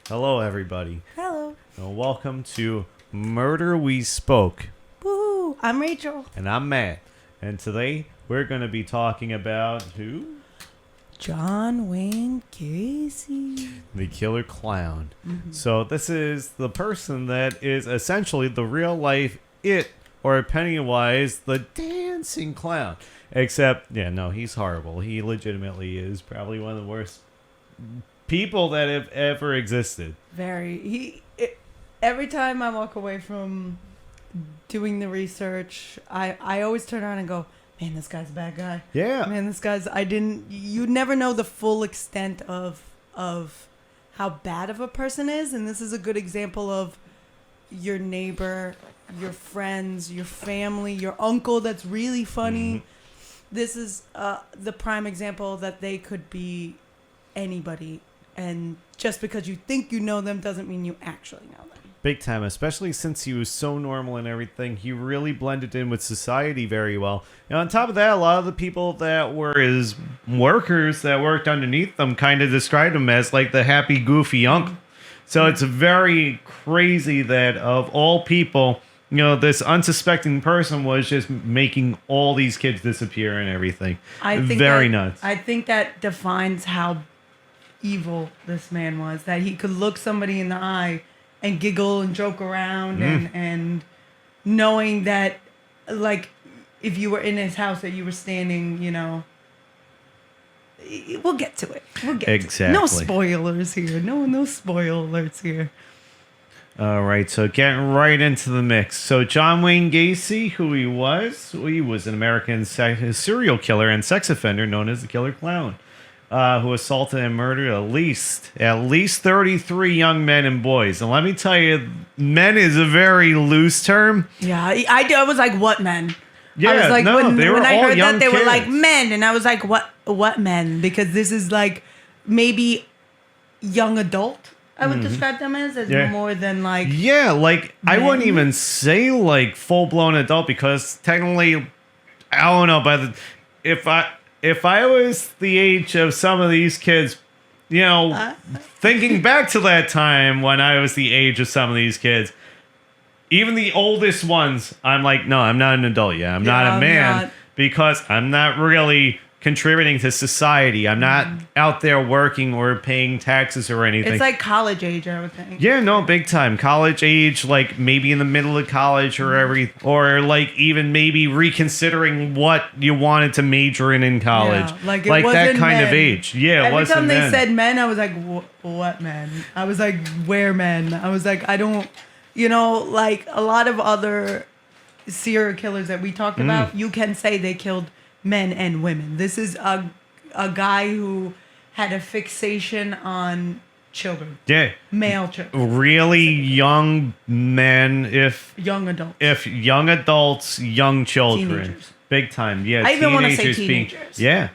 Hello, everybody. Hello. And welcome to Murder We Spoke. Woo! I'm Rachel. And I'm Matt. And today we're going to be talking about who? John Wayne Gacy. The killer clown. Mm-hmm. So this is the person that is essentially the real life It, or Pennywise, the dancing clown. Except, he's horrible. He legitimately is probably one of the worst people that have ever existed. Every time I walk away from doing the research, I always turn around and go, man, this guy's a bad guy. Yeah. Man, you never know the full extent of how bad of a person is. And this is a good example of your neighbor, your friends, your family, your uncle that's really funny. Mm-hmm. This is the prime example that they could be anybody. And just because you think you know them doesn't mean you actually know them. Big time, especially since he was so normal and everything. He really blended in with society very well. And on top of that, a lot of the people that were his workers that worked underneath them kind of described him as like the happy, goofy uncle. So it's very crazy that of all people, this unsuspecting person was just making all these kids disappear and everything. Nuts. I think that defines how evil this man was, that he could look somebody in the eye and giggle and joke around and knowing that, like, if you were in his house that you were standing, we'll get to it. Exactly. No spoilers here. No spoil alerts here. All right, so getting right into the mix. So John Wayne Gacy, who he was an American serial killer and sex offender known as the Killer Clown. Who assaulted and murdered at least 33 young men and boys. And let me tell you, men is a very loose term. Yeah, I was like, what men? Yeah, I was like, when I heard that, they kids. were like men. And I was like, what men? Because this is like maybe young adult, I would describe them as more than like... Yeah, like, men. I wouldn't even say like full-blown adult because technically, I don't know, if I was the age of some of these kids, thinking back to that time when I was the age of some of these kids, even the oldest ones, I'm like, no, I'm not an adult yet. I'm not a man because I'm not really contributing to society. I'm not out there working or paying taxes or anything. It's like college age, I would think. Yeah, no, big time. College age, like maybe in the middle of college or like even maybe reconsidering what you wanted to major in college. Yeah, like that kind men. of age. Yeah, it wasn't Every time men. they said men, I was like, what men? I was like, where men? I was like, I don't, like a lot of other serial killers that we talked about, you can say they killed men and women. This is a guy who had a fixation on children. Yeah. Male children. Really young men, young adults. If young adults, young children. Teenagers. Big time. Yeah. I even want to say teenagers.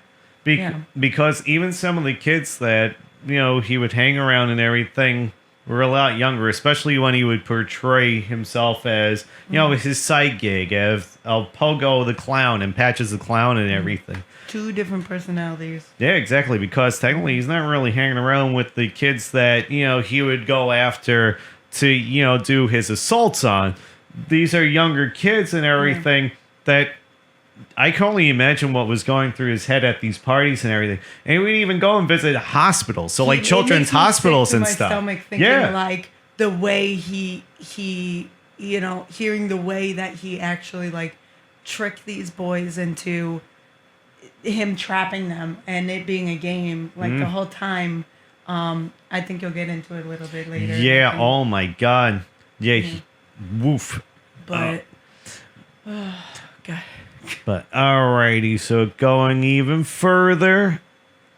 Because even some of the kids that, he would hang around and everything were a lot younger, especially when he would portray himself as, his side gig as Pogo the Clown and Patches the Clown and everything. Two different personalities. Yeah, exactly, because technically he's not really hanging around with the kids that, he would go after to, do his assaults on. These are younger kids and everything that I can only imagine what was going through his head at these parties and everything. And he would even go and visit hospitals, so like children's hospitals and stuff. Thinking like the way he hearing the way that he actually like tricked these boys into him trapping them and it being a game like the whole time. I think you'll get into it a little bit later. Yeah. Oh my God. Yeah. Woof. But God. But alrighty, so going even further,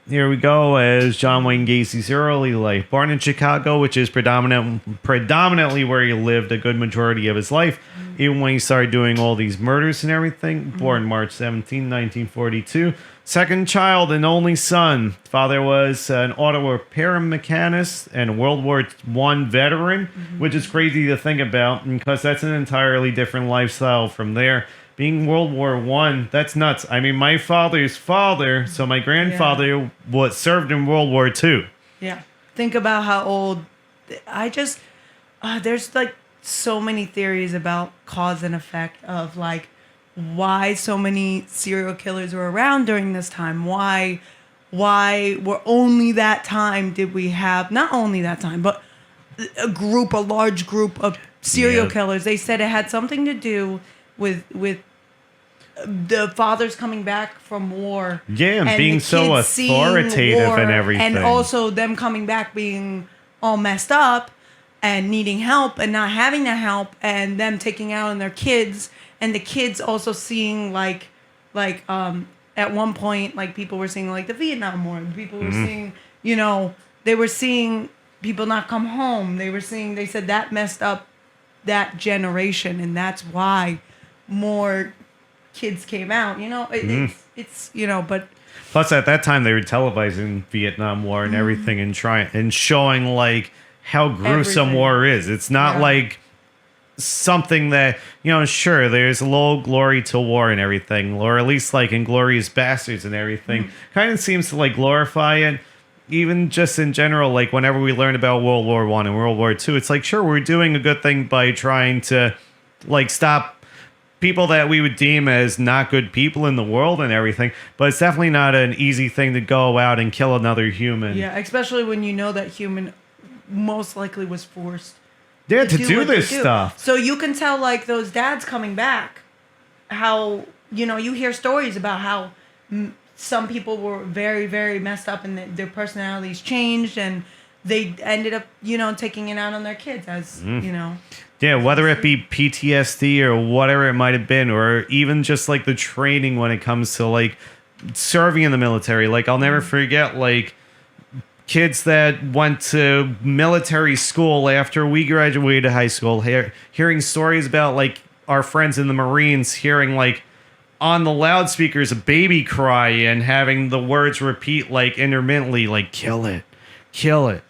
here we go as John Wayne Gacy's early life. Born in Chicago, which is predominantly where he lived a good majority of his life, even when he started doing all these murders and everything. Born March 17, 1942. Second child and only son. Father was an auto repair mechanist and a World War I veteran, which is crazy to think about because that's an entirely different lifestyle from there. Being World War I, that's nuts. I mean, my father's father, so my grandfather, served in World War II. Yeah. Think about how old I just there's like so many theories about cause and effect of like why so many serial killers were around during this time. Why were only that time did we have, not only that time, but a large group of serial killers. They said it had something to do with the fathers coming back from war. Yeah, and being the so kids seeing authoritative war, and everything. and also them coming back being all messed up and needing help and not having that help, and them taking out on their kids, and the kids also seeing like at one point, like people were seeing like the Vietnam War. People were seeing, they were seeing people not come home. They said that messed up that generation, and that's why more kids came out. It's but plus at that time they were televising Vietnam War and everything, and showing like how gruesome Everything. war is. It's not like something that, sure, there's a little glory to war and everything, or at least like Inglorious Bastards and everything kind of seems to like glorify it. Even just in general, like whenever we learn about World War I and World War II, it's like, sure, we're doing a good thing by trying to like stop people that we would deem as not good people in the world and everything, but it's definitely not an easy thing to go out and kill another human. yeah, especially when you know that human most likely was forced To do what they this do. stuff. So you can tell like those dads coming back, how you hear stories about how some people were very, very messed up and their personalities changed, and they ended up taking it out on their kids as Yeah, whether it be PTSD or whatever it might have been, or even just like the training when it comes to like serving in the military. Like I'll never forget like kids that went to military school after we graduated high school, hearing stories about like our friends in the Marines, hearing like on the loudspeakers a baby cry and having the words repeat like intermittently, like kill it.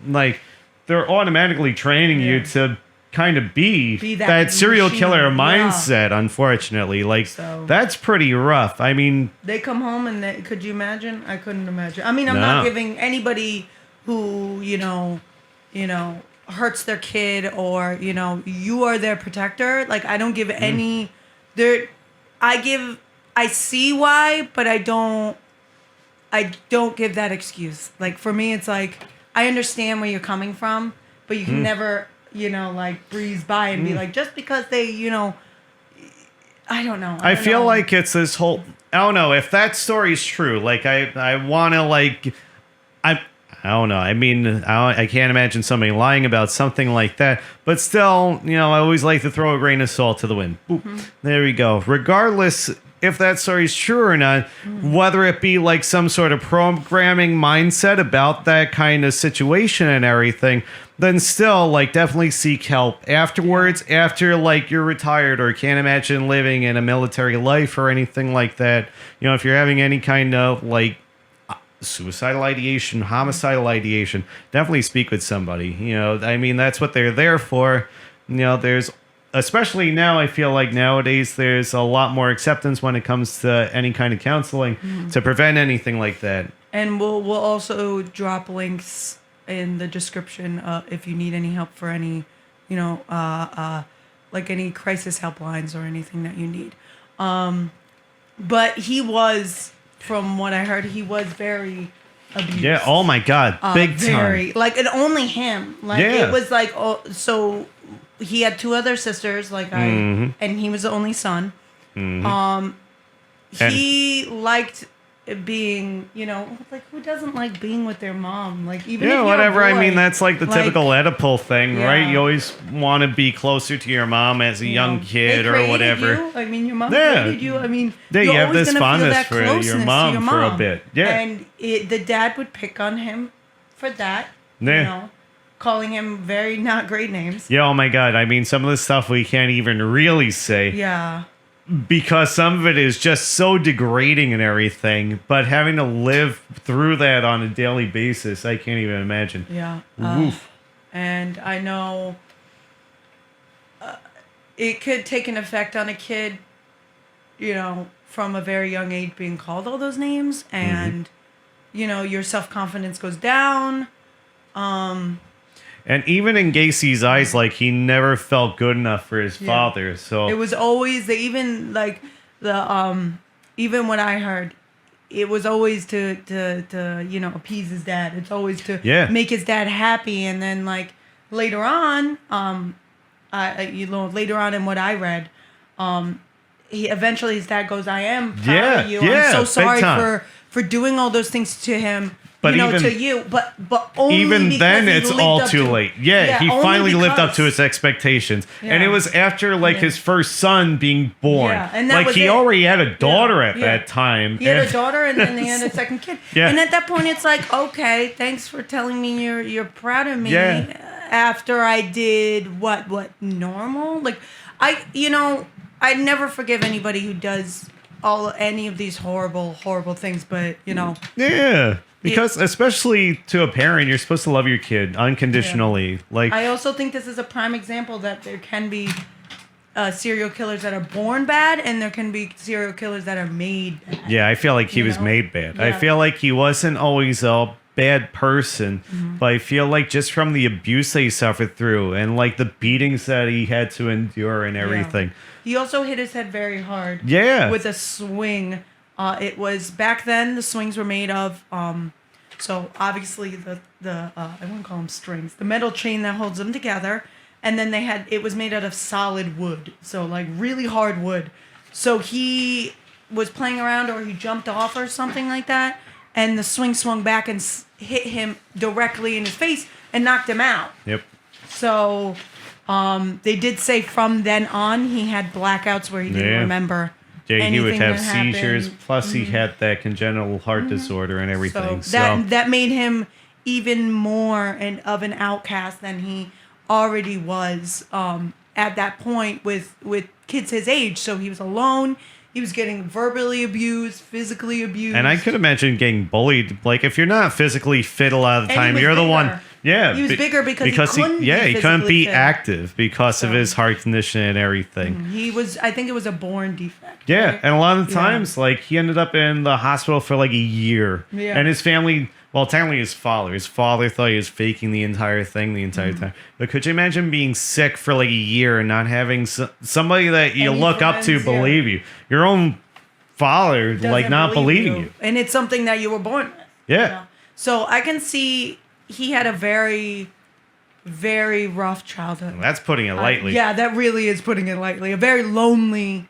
Like they're automatically training you to kind of be that serial machine. killer Yeah. mindset, unfortunately. Like that's pretty rough. I mean, they come home and could you imagine? I couldn't imagine. I mean, I'm not giving anybody who hurts their kid, or you are their protector. Like I don't give any I see why, but I don't give that excuse. Like for me it's like I understand where you're coming from, but you can never like breeze by and be like, just because they I don't know. I feel like it's this whole, I don't know if that story's true. Like I want to like I don't know. I mean, I can't imagine somebody lying about something like that. But still, I always like to throw a grain of salt to the wind. Boop. There we go. Regardless if that story's true or not, whether it be like some sort of programming mindset about that kind of situation and everything, then still, like, definitely seek help afterwards, after, like, you're retired or can't imagine living in a military life or anything like that. If you're having any kind of, like, suicidal ideation, homicidal ideation, definitely speak with somebody. I mean, that's what they're there for. There's, especially now, I feel like nowadays there's a lot more acceptance when it comes to any kind of counseling to prevent anything like that. And we'll also drop links in the description if you need any help for any, like any crisis helplines or anything that you need. But he was, from what I heard, he was very abused. Yeah. Oh my God. Big time. Like, and only him. Like, Yeah. it was like, so he had two other sisters, like and he was the only son. He liked being, like, who doesn't like being with their mom? Like, even if you're whatever. a boy, I mean, that's like the typical Oedipal thing, Yeah. right? You always want to be closer to your mom as a young kid they or created whatever. You. I mean, your mom Yeah. created you. I mean, Yeah, you're you have always this gonna feel fondness that for your closeness to mom for a bit. Yeah. And the dad would pick on him for that. Yeah. Calling him very not great names. Yeah, oh my God. I mean, some of the stuff we can't even really say. Yeah. Because some of it is just so degrading and everything, but having to live through that on a daily basis, I can't even imagine. Yeah. Oof. And I know it could take an effect on a kid, from a very young age being called all those names, and, your self-confidence goes down. And even in Gacy's eyes, like he never felt good enough for his Yeah. father. So It was always even like the even what I heard, it was always to appease his dad. It's always to Yeah. make his dad happy, and then like later on, later on in what I read, he eventually his dad goes, "I am proud of you. I'm so big sorry time. for doing all those things to him." But to even- you, but only even because then he it's lived all up too to- late. Yeah, he only finally lived up because- to his expectations. And Yeah. it was after like Yeah. his first son being born. Yeah, and that like was he it. already had a daughter at Yeah. that time. He had and- a daughter, and then he had a second kid. Yeah. And at that point, it's like, okay, thanks for telling me you're proud of me. Yeah. After I did what normal, like I never forgive anybody who does any of these horrible things. But Yeah. Because especially to a parent, you're supposed to love your kid unconditionally. Like I also think this is a prime example that there can be serial killers that are born bad, and there can be serial killers that are made bad. yeah, I feel like he You was know? made bad. I Yeah. feel like he wasn't always a bad person, Mm-hmm. but I feel like just from the abuse that he suffered through and like the beatings that he had to endure and everything. He also hit his head very hard. Yeah. With a swing. It was back then the swings were made of so obviously the I wouldn't call them strings, the metal chain that holds them together, and then it was made out of solid wood, so like really hard wood. So he was playing around, or he jumped off or something like that, and the swing swung back and hit him directly in his face and knocked him out. Yep. So they did say from then on he had blackouts where he didn't Yeah. remember. Yeah, he would anything have that happened. seizures. Plus, he had that congenital heart disorder and everything. So that made him even more of an outcast than he already was at that point with kids his age. So he was alone. He was getting verbally abused, physically abused. and I could imagine getting bullied. Like, if you're not physically fit a lot of the And he time, was you're the one. bigger. Yeah, He was bigger because he couldn't be he couldn't physically be fit. active because of So- his heart condition and everything. He was. I think it was a born defect. Yeah, right? and a lot of the Yeah. times, like, he ended up in the hospital for like a year. Yeah. And his family, well, technically his father thought he was faking the entire thing the entire Mm-hmm. time. But could you imagine being sick for like a year and not having somebody that you Any look up to friends, yeah. believe you? Your own father, like, Doesn't not believe believing you. and it's something that you were born with. Yeah. So I can see he had a very, very rough childhood. That's putting it lightly. Yeah, that really is putting it lightly. A very lonely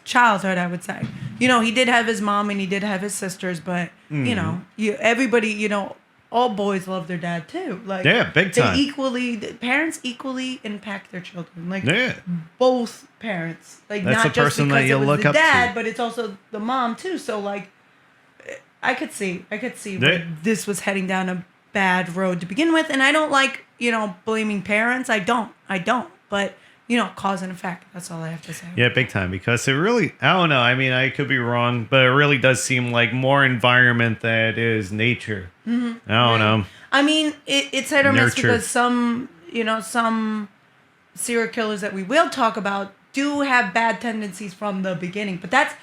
childhood, I would say. He did have his mom and he did have his sisters, but Mm-hmm. everybody, all boys love their dad too. Like Yeah, big time. Parents equally impact their children. Like Yeah. both parents. Like That's not the just person because that you it was look the up to. dad, but it's also the mom too. So like, I could see Yeah. where this was heading down a bad road to begin with, and I don't like blaming parents. I don't. But cause and effect. That's all I have to say. Yeah, big time. Because it really, I don't know. I mean, I could be wrong, but it really does seem like more environment than it is nature. Mm-hmm. I don't know. I mean, it's hit or miss Nurture. because some serial killers that we will talk about do have bad tendencies from the beginning, but that's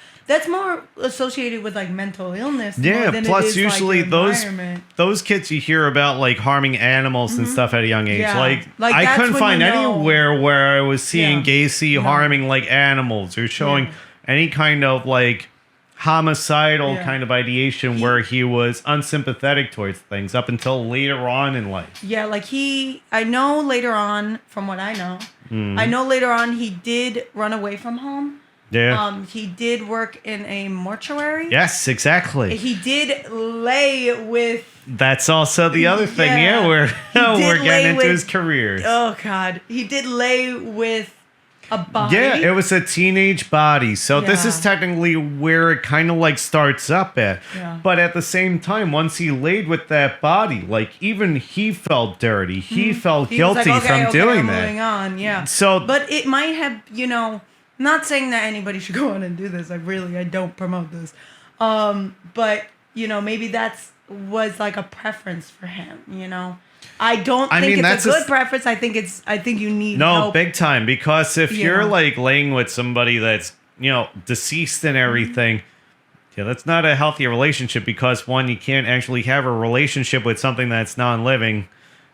more associated with like mental illness. more Yeah, than it plus is, usually like, those environment. those kids you hear about like harming animals and stuff at a young age. Yeah. Like Like, I that's couldn't when find you know. anywhere where I was seeing Yeah. Gacy No. harming like animals or showing Yeah. any kind of like homicidal Yeah. kind of ideation where he was unsympathetic towards things up until later on in life. Yeah, like I know later on, from what I know, I know later on he did run away from home. Yeah. He did work in a mortuary. Yes, exactly. He did lay with. That's also the other thing. Yeah. Yeah, we're He did we're lay getting into with- his career. Oh God, he did lay with a body. Yeah, it was a teenage body. So this Yeah. is technically where it kind of like starts up at. Yeah. But at the same time, once he laid with that body, like even he felt dirty. He felt He was guilty like, okay, from doing I'm that. Moving on, yeah. So- but it might have, not saying that anybody should go on and do this. I don't promote this. But maybe was like a preference for him. I don't I think mean, it's that's a a good s- preference. I think you need No, help. big time. Because if you're Yeah. like laying with somebody that's, deceased and everything, yeah, that's not a healthy relationship because one, you can't actually have a relationship with something that's non-living.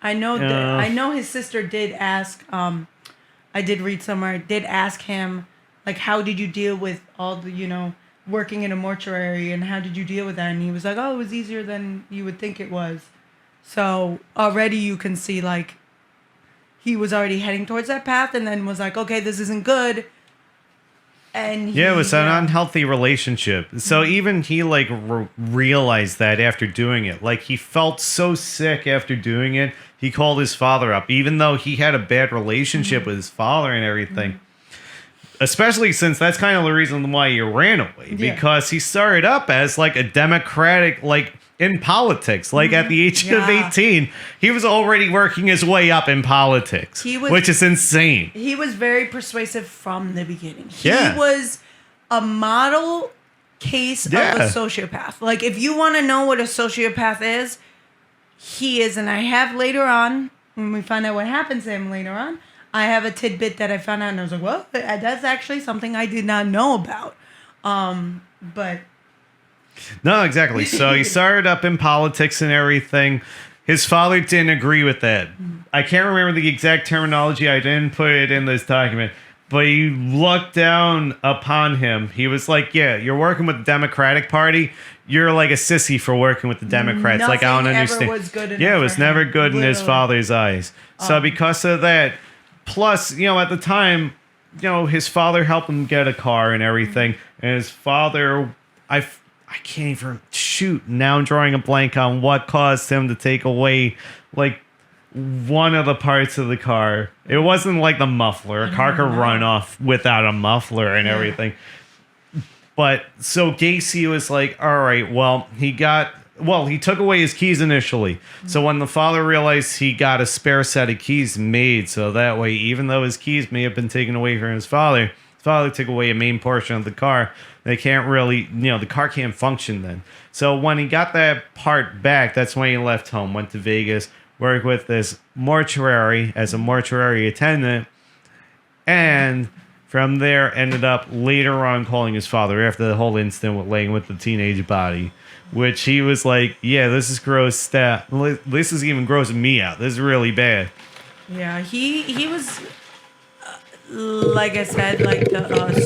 I know that I know his sister did ask. I did read somewhere. Did ask him like, how did you deal with all the working in a mortuary, and how did you deal with that? And he was like, oh, it was easier than you would think it was. So already you can see like he was already heading towards that path, and then was like, okay, this isn't good. And it was an unhealthy relationship. So even he like realized that after doing it, like he felt so sick after doing it. He called his father up, even though he had a bad relationship with his father and everything. Especially since that's kind of the reason why he ran away, because he started up as like a Democratic, like in politics, like at the age of 18, he was already working his way up in politics, which is insane. He was very persuasive from the beginning. He was a model case of a sociopath. Like, if you want to know what a sociopath is, he is. And I have later on, when we find out what happens to him later on, I have a tidbit that I found out, and I was like, well, that's actually something I did not know about. But... No, exactly. So he started up in politics and everything. His father didn't agree with that. I can't remember the exact terminology. I didn't put it in this document. But he looked down upon him. He was like, yeah, you're working with the Democratic Party. You're like a sissy for working with the Democrats. Nothing like, I don't understand. Was good enough it was never good in his father's eyes. So because of that, plus, at the time, his father helped him get a car and everything. And his father, I can't even shoot. Now I'm drawing a blank on what caused him to take away like one of the parts of the car. It wasn't like the muffler. A car could run off without a muffler and everything. But so Gacy was like, all right, well, he took away his keys initially. So when the father realized he got a spare set of keys made, so that way, even though his keys may have been taken away from his father took away a main portion of the car. They can't really, the car can't function then. So when he got that part back, that's when he left home, went to Vegas, worked with this mortuary as a mortuary attendant, and from there ended up later on calling his father after the whole incident with laying with the teenage body, which he was like, yeah, this is gross stuff. This is even grossing me out. This is really bad. Yeah, he was, like I said, like the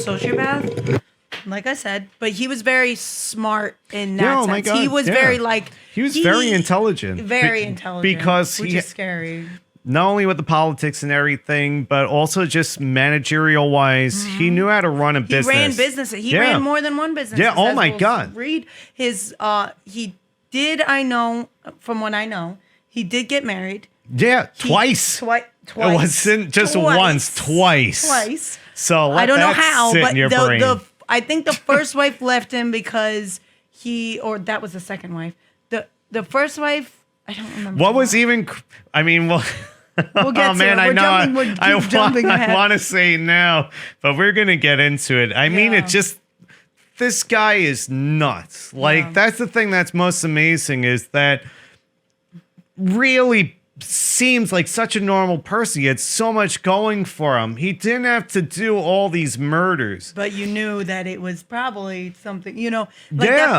sociopath. Like I said, but he was very smart in that sense. My God, he was very like... He was very intelligent. Very intelligent. Because which is scary. Not only with the politics and everything, but also just managerial wise, he knew how to run a business. He ran businesses. He ran more than one business. Yeah, oh my God. Read his... he did, from what I know, he did get married. Yeah, twice. Twice. It wasn't just once, twice. So I don't know how, sit but in your brain. I think the first wife left him because that was the second wife. The first wife, I don't remember. What was even, I mean, well, we'll get to it. I want to say now, but we're going to get into it. I mean, it just, this guy is nuts. Like, that's the thing that's most amazing is that really seems like such a normal person. He had so much going for him. He didn't have to do all these murders. But you knew that it was probably something, that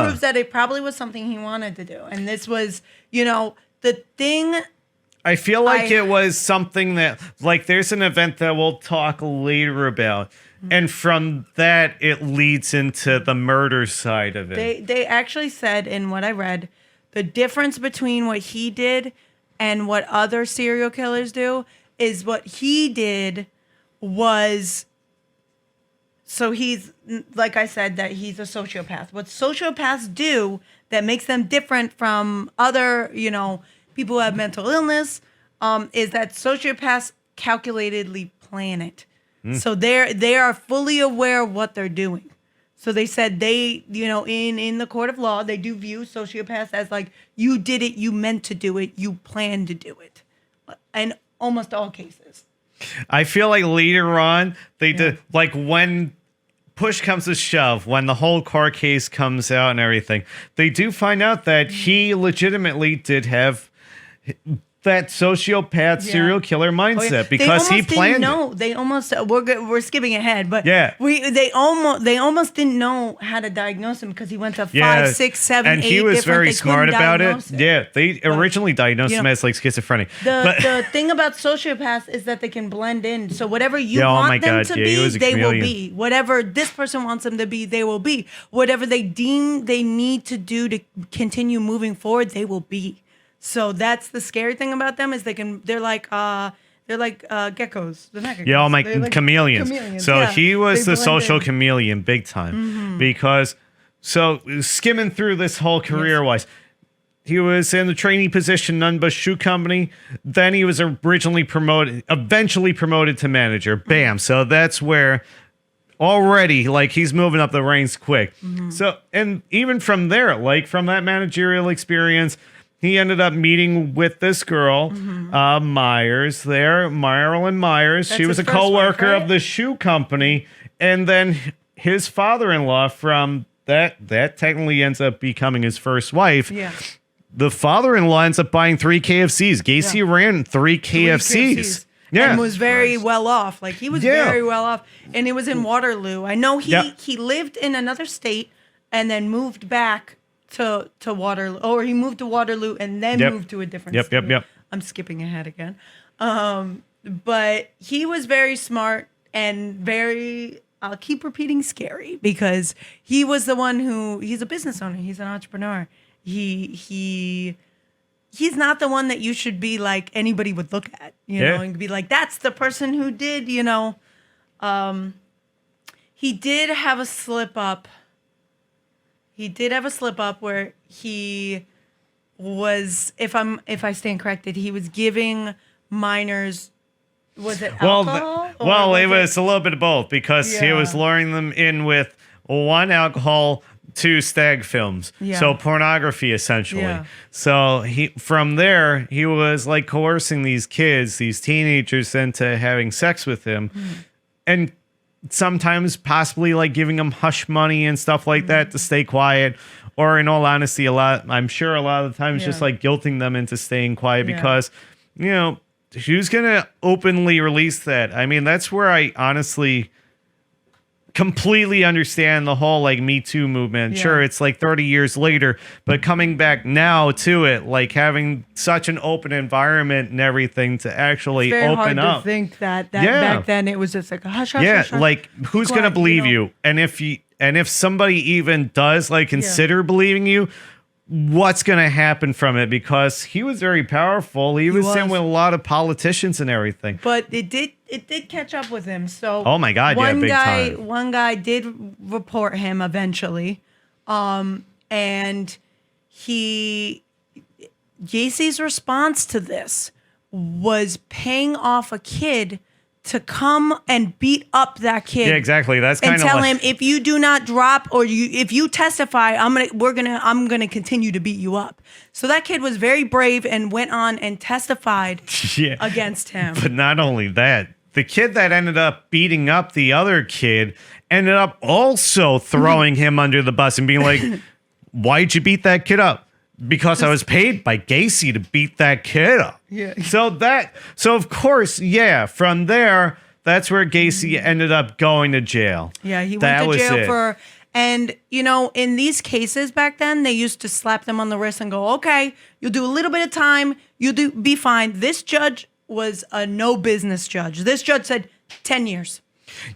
proves that it probably was something he wanted to do. And this was, the thing. I feel like it was something that, like, there's an event that we'll talk later about. And from that, it leads into the murder side of it. They actually said in what I read, the difference between what he did and what other serial killers do is what he did was, so he's, like I said, that he's a sociopath. What sociopaths do that makes them different from other, people who have mental illness, is that sociopaths calculatedly plan it. So they are fully aware of what they're doing. So they said in the court of law, they do view sociopaths as like, you did it, you meant to do it, you planned to do it. In almost all cases. I feel like later on, they did, like when push comes to shove, when the whole court case comes out and everything, they do find out that he legitimately did have that sociopath serial killer mindset because he planned it. They almost we're skipping ahead, but Yeah. they almost didn't know how to diagnose him because he went to 5, 6, 7, and 8 he was different- very they smart couldn't about it. diagnose Yeah, they originally diagnosed him as like schizophrenic. The thing about sociopaths is that they can blend in. So whatever you Yeah, oh want my them God, to yeah, he be, was a they will chameleon. be. Whatever this person wants them to be, they will be. Whatever they deem they need to do to continue moving forward, they will be. So that's the scary thing about them is they're like geckos. They're not geckos. Yeah, all my They're like chameleons. So yeah. he was They the blend social in. chameleon big time because so skimming through this whole career wise, he was in the trainee position, none but shoe company. Then he was eventually promoted to manager. Bam. So that's where already like he's moving up the ranks quick. So and even from there, like from that managerial experience, he ended up meeting with this girl, Myers there, Marilyn Myers. That's she was a his first wife, co-worker right? of the shoe company. And then his father-in-law from that technically ends up becoming his first wife. Yeah. The father-in-law ends up buying 3 KFCs. Gacy ran 3 KFCs. Yeah. And was very well off. Like he was very well off. And it was in Waterloo. I know he lived in another state and then moved back to Waterloo. Or he moved to Waterloo and then moved to a different state. Yep. I'm skipping ahead again. But he was very smart and very, I'll keep repeating scary because he was the one he's a business owner. He's an entrepreneur. He's not the one that you should be like anybody would look at, you know, and be like, that's the person who did, you know. He did have a slip up. Where he was, if I stand corrected, he was giving minors, was it alcohol? Well, it was a little bit of both because he was luring them in with 1, alcohol, 2, stag films. So pornography essentially. Yeah. So from there, he was like coercing these kids, these teenagers into having sex with him. And sometimes possibly like giving them hush money and stuff like that to stay quiet. Or in all honesty, I'm sure a lot of the times just like guilting them into staying quiet because, you know, who's going to openly release that? I mean, that's where I honestly completely understand the whole like Me Too movement. Sure, it's like 30 years later, but coming back now to it, like having such an open environment and everything to actually It's very open hard up. to think that back then it was just like a hush, hush, hush, hush. Like who's gonna quiet, believe you know? you? And if somebody even does like consider believing you, what's gonna happen from it? Because he was very powerful. He was in with a lot of politicians and everything. But it did catch up with him. So oh my God, big time. One guy did report him eventually, and Gacy's response to this was paying off a kid to come and beat up that kid. Yeah, exactly. That's kind and of tell like, him if you do not drop or if you testify, I'm gonna continue to beat you up. So that kid was very brave and went on and testified against him. But not only that, the kid that ended up beating up the other kid ended up also throwing him under the bus and being like, "Why'd you beat that kid up?" Because I was paid by Gacy to beat that kid up. Yeah. So of course, from there, that's where Gacy ended up going to jail. Yeah, he went to jail and you know, in these cases back then, they used to slap them on the wrist and go, okay, you'll do a little bit of time, you'll be fine. This judge was a no business judge. This judge said 10 years.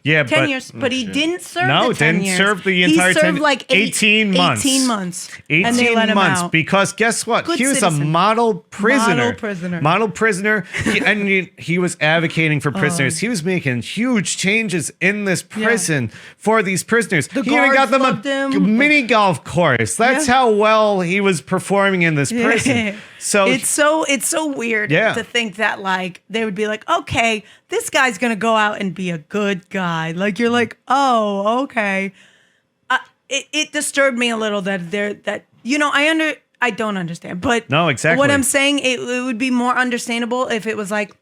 Yeah, 10 years, but he didn't serve the 10 didn't years. serve the entire 10 He served like 18 months. 18 months. 18 and they let him months out. Because guess what? Good he was citizen. a model prisoner. Model prisoner. He was advocating for prisoners. He was making huge changes in this prison for these prisoners. The he even got them guards loved a him. mini golf course. That's how well he was performing in this prison. So it's so weird to think that like they would be like, okay, this guy's gonna go out and be a good guy. Like you're like, oh, okay. It disturbed me a little that you know I don't understand, but no, exactly. What I'm saying, it would be more understandable if it was like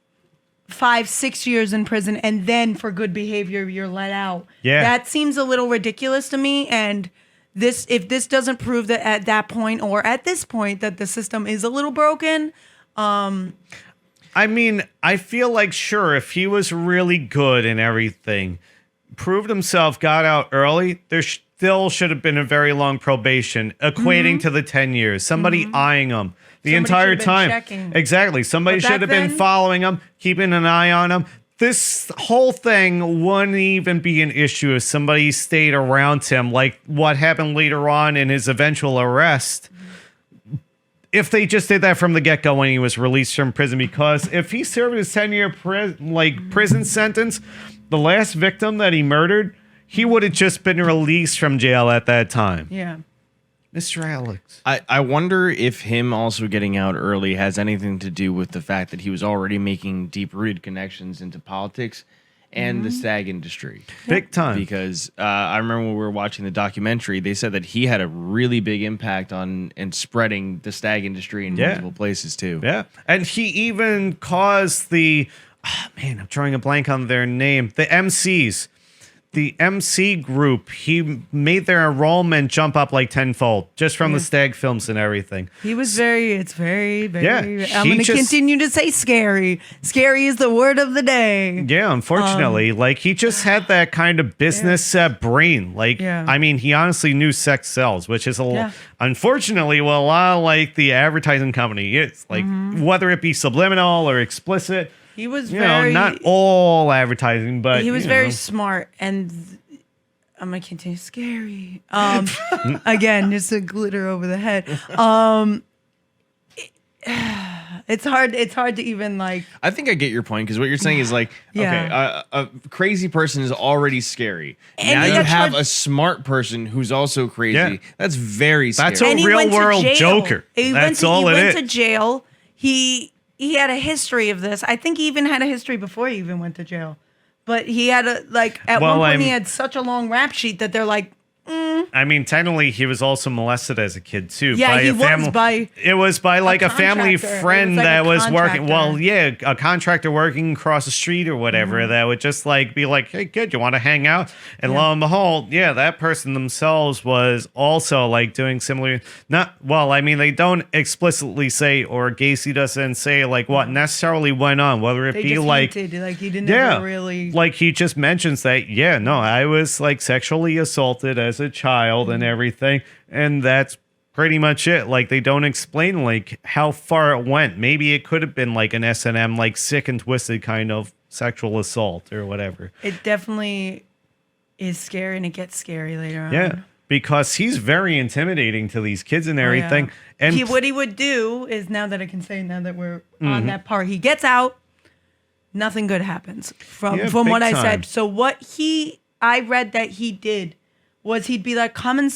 5-6 years in prison and then for good behavior you're let out. Yeah, that seems a little ridiculous to me. And if this doesn't prove that at that point or at this point that the system is a little broken, I mean, I feel like, sure, if he was really good and everything, proved himself, got out early, there still should have been a very long probation, equating to the 10 years. Somebody eyeing him the Somebody entire should have been time. checking. Exactly. Somebody But should back have been then- following him, keeping an eye on him. This whole thing wouldn't even be an issue if somebody stayed around him, like what happened later on in his eventual arrest. If they just did that from the get-go when he was released from prison, because if he served his 10-year prison sentence, the last victim that he murdered, he would have just been released from jail at that time. Yeah. Mr. Alex. I wonder if him also getting out early has anything to do with the fact that he was already making deep-rooted connections into politics and the stag industry. Big time. Because I remember when we were watching the documentary, they said that he had a really big impact on and spreading the stag industry in multiple places too. Yeah. And he even caused I'm drawing a blank on their name. The MCs. The MC group, he made their enrollment jump up like tenfold just from the stag films and everything. He was very, Yeah, I'm he going to just- continue to say scary. Scary is the word of the day. Yeah, unfortunately, like he just had that kind of business brain. Like, Yeah. I mean, he honestly knew sex sells, which is Yeah. unfortunately, what a lot of like the advertising company is. Like, whether it be subliminal or explicit, He was you very, know, not all advertising, but he was you very know. smart, and I'm going to continue scary. Again, just a glitter over the head. It's hard to even like, I think I get your point because what you're saying is like, Yeah. okay, a crazy person is already scary. And now he you got have charged- a smart person who's also crazy. Yeah. That's very scary. That's a and he real went to world jail. Joker. He That's went all he it went is. to jail. He had a history of this. I think he even had a history before he even went to jail. But he had at Well, one point he I'm- had such a long rap sheet that they're like, I mean, technically, he was also molested as a kid too. Yeah, by he a was family. by It was by like a family contractor. It friend was like that a was working. contractor. Well, yeah, a contractor working across the street or whatever that would just like be like, "Hey, kid, you want to hang out?" And lo and behold, yeah, that person themselves was also like doing similar. Not well. I mean, they don't explicitly say, or Gacy doesn't say like what necessarily went on, whether it they be just like. hinted, like he didn't Yeah, ever really. like he just mentions that. Yeah, no, I was like sexually assaulted as a child and everything, and that's pretty much it. Like they don't explain like how far it went. Maybe it could have been like an S&M, like sick and twisted kind of sexual assault or whatever. It definitely is scary, and it gets scary later on. Yeah, because he's very intimidating to these kids and everything. And what he would do is, now that I can say, now that we're Mm-hmm. on that part, he gets out, nothing good happens from Yeah, what big I time. said. So I read that he did was he'd be like, come and,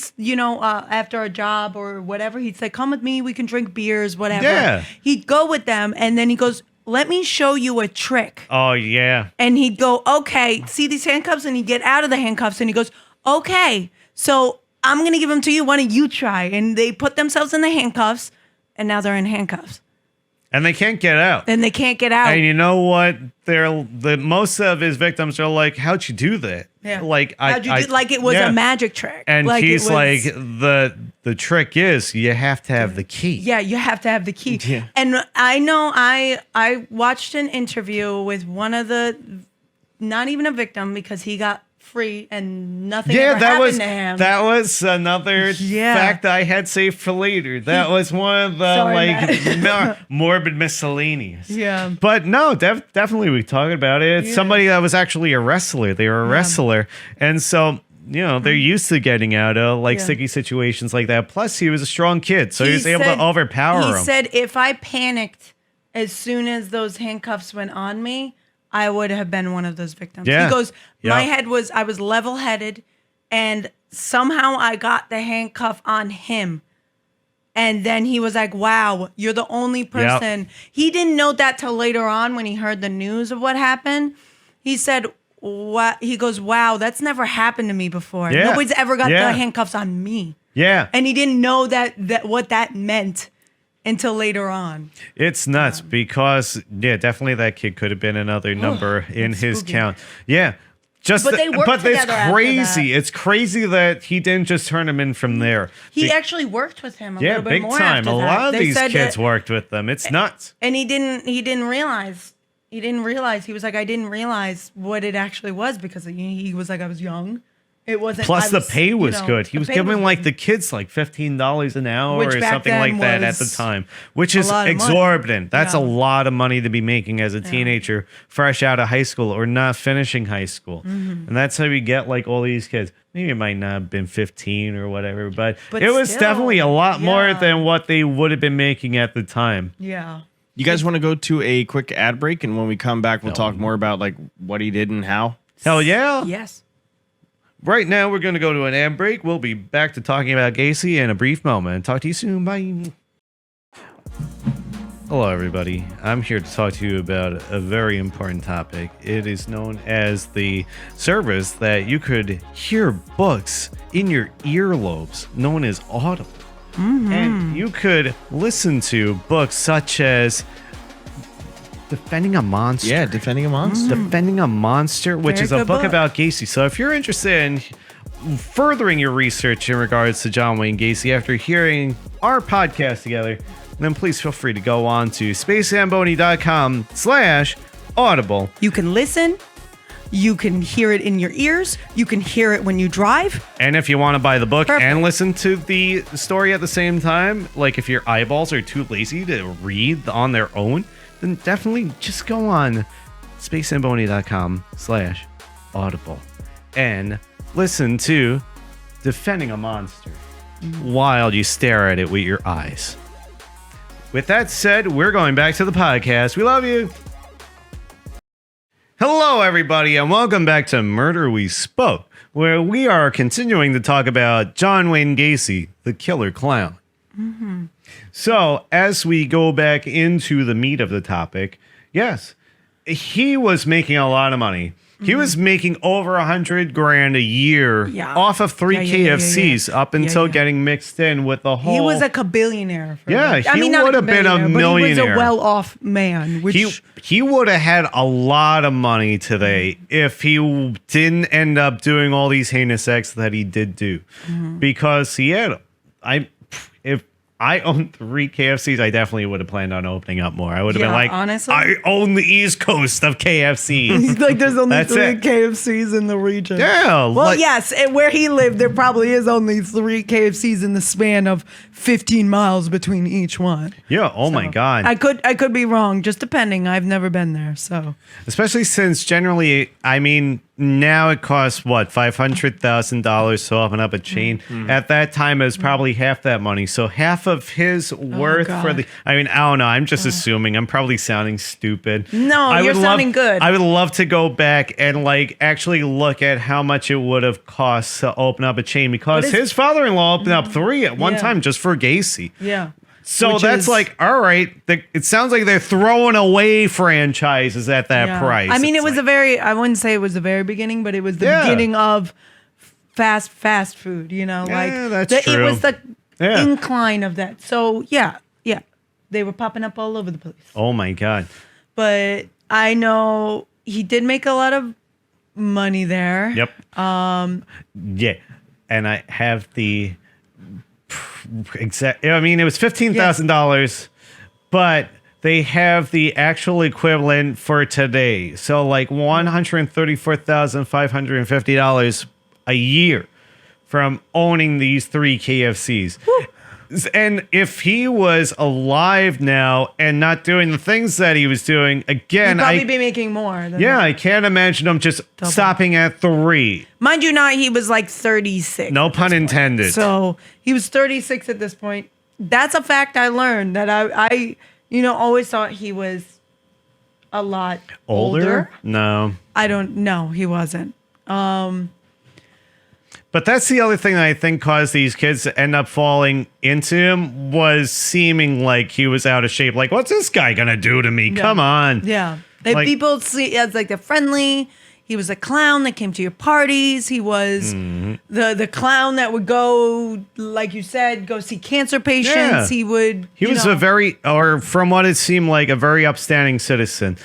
after a job or whatever, he'd say, come with me, we can drink beers, whatever. Yeah. He'd go with them, and then he goes, let me show you a trick. oh yeah, And he'd go, okay, see these handcuffs? And he'd get out of the handcuffs and he goes, okay, so I'm going to give them to you. Why don't you try? And they put themselves in the handcuffs, and now they're in handcuffs. and they can't get out. And they can't get out. And you know what? The most of his victims are like, "How'd you do that?" Yeah. Like How'd you do, like it was yeah. a magic trick. And like he's it was, like, the trick is you have to have the key. yeah, you have to have the key. Yeah. And I know I watched an interview with one of the, not even a victim, because he got free and nothing Yeah, ever happened to him. that was another Yeah. fact I had saved for later. That was one of the Sorry, morbid miscellaneous. Yeah. But no, definitely we talked about it. It's Yeah. somebody that was actually a wrestler. They were a wrestler, and so they're used to getting out of like Yeah. sticky situations like that. Plus, he was a strong kid, so he was able said- to overpower He him. said, if I panicked as soon as those handcuffs went on me, I would have been one of those victims. Yeah. He goes, my Yeah. I was level headed, and somehow I got the handcuff on him. And then he was like, wow, you're the only person. He didn't know that till later on when he heard the news of what happened. He said, what? He goes, wow, that's never happened to me before. Yeah. Nobody's ever got Yeah. the handcuffs on me. Yeah. And he didn't know that what that meant until later on. It's nuts because, yeah, definitely that kid could have been another number in his spooky. count. Yeah. Just But they worked but it's together after crazy. that. It's crazy that he didn't just turn him in from there. He actually worked with him a yeah, little bit big more time. after A that. lot of They these said kids that- worked with them. It's nuts. and he didn't realize. He didn't realize. He was like, I didn't realize what it actually was because he was like, I was young. It wasn't. Plus, I was, the pay was good. He the was pay giving like good. the kids like $15 an hour Which or back something like then that at the was time, which a is lot of money. exorbitant. That's a Yeah. lot of money to be making as a teenager, fresh out of high school or not finishing high school. Mm-hmm. And that's how we get like all these kids. Maybe it might not have been 15 or whatever, but But it was still, definitely a lot more yeah. than what they would have been making at the time. Yeah. You guys want to go to a quick ad break, and when we come back, we'll talk more about like what he did and how. Hell yeah. Yes. Right now, we're going to go to an ad break. We'll be back to talking about Gacy in a brief moment. Talk to you soon. Bye. Hello, everybody. I'm here to talk to you about a very important topic. It is known as the service that you could hear books in your earlobes, known as Audible. And you could listen to books such as Defending a Monster. Yeah, defending a monster. Defending a Monster, which Very is a good book book. about Gacy. So if you're interested in furthering your research in regards to John Wayne Gacy after hearing our podcast together, then please feel free to go on to SPACEZAMBONIE.com/audible. You can listen. You can hear it in your ears. You can hear it when you drive. And if you want to buy the book Perfect. and listen to the story at the same time, like if your eyeballs are too lazy to read on their own, then definitely just go on SPACEZAMBONIE.com/audible and listen to Defending a Monster while you stare at it with your eyes. With that said, we're going back to the podcast. We love you. Hello, everybody, and welcome back to Murder We Spoke, where we are continuing to talk about John Wayne Gacy, the killer clown. So, as we go back into the meat of the topic, yes, he was making a lot of money. He was making over $100,000 a year Yeah. off of three Yeah. KFCs up until Yeah. getting mixed in with the whole. He was a kabillionaire. Yeah, he not would have been a kabillionaire, but He millionaire. was a well-off man. Which He would have had a lot of money today if he didn't end up doing all these heinous acts that he did do, because he had. If I owned 3 KFCs, I definitely would have planned on opening up more. I would have Yeah, been like, honestly. I own the East Coast of KFCs. like there's only That's 3 it. KFCs in the region. Yeah, Well, like- yes, and where he lived, there probably is only 3 KFCs in the span of 15 miles between each one. Yeah. Oh my So, God. I could be wrong, just depending. I've never been there, so Especially since generally, I mean, now it costs what, $500,000 to open up a chain. At that time, it was probably half that money. So half of his worth for God. the. I mean, I don't know. I'm just assuming. I'm probably sounding stupid. No, I you're would sounding good. I would love to go back and like actually look at how much it would have cost to open up a chain, because But his father-in-law opened up 3 at one Yeah. time just for Gacy. yeah. So Which that's is- like, all right. It sounds like they're throwing away franchises at that Yeah. price. I mean, It's it was like, I wouldn't say it was the very beginning, but it was the Yeah. beginning of fast food, you know, Yeah, like that's it true. was the Yeah. incline of that. So yeah. They were popping up all over the place. Oh my God. But I know he did make a lot of money there. Yep. Yeah. And I have the exact. I mean, it was $15,000, but they have the actual equivalent for today. So like $134,550 a year from owning these 3 KFCs. And if he was alive now and not doing the things that he was doing, again, He'd probably be making more. Than yeah, that. I can't imagine him just Double. stopping at 3. Mind you, not he was like 36. No pun intended. So he was 36 at this point. That's a fact I learned that I always thought he was a lot older. No. I don't know. He wasn't. But that's the other thing that I think caused these kids to end up falling into him, was seeming like he was out of shape. Like, what's this guy going to do to me? Yeah. Come on. Yeah. Like- People see as like the friendly. He was a clown that came to your parties. He was the clown that would go, like you said, go see cancer patients. Yeah. He would. He was a very, or from what it seemed like, a very upstanding citizen.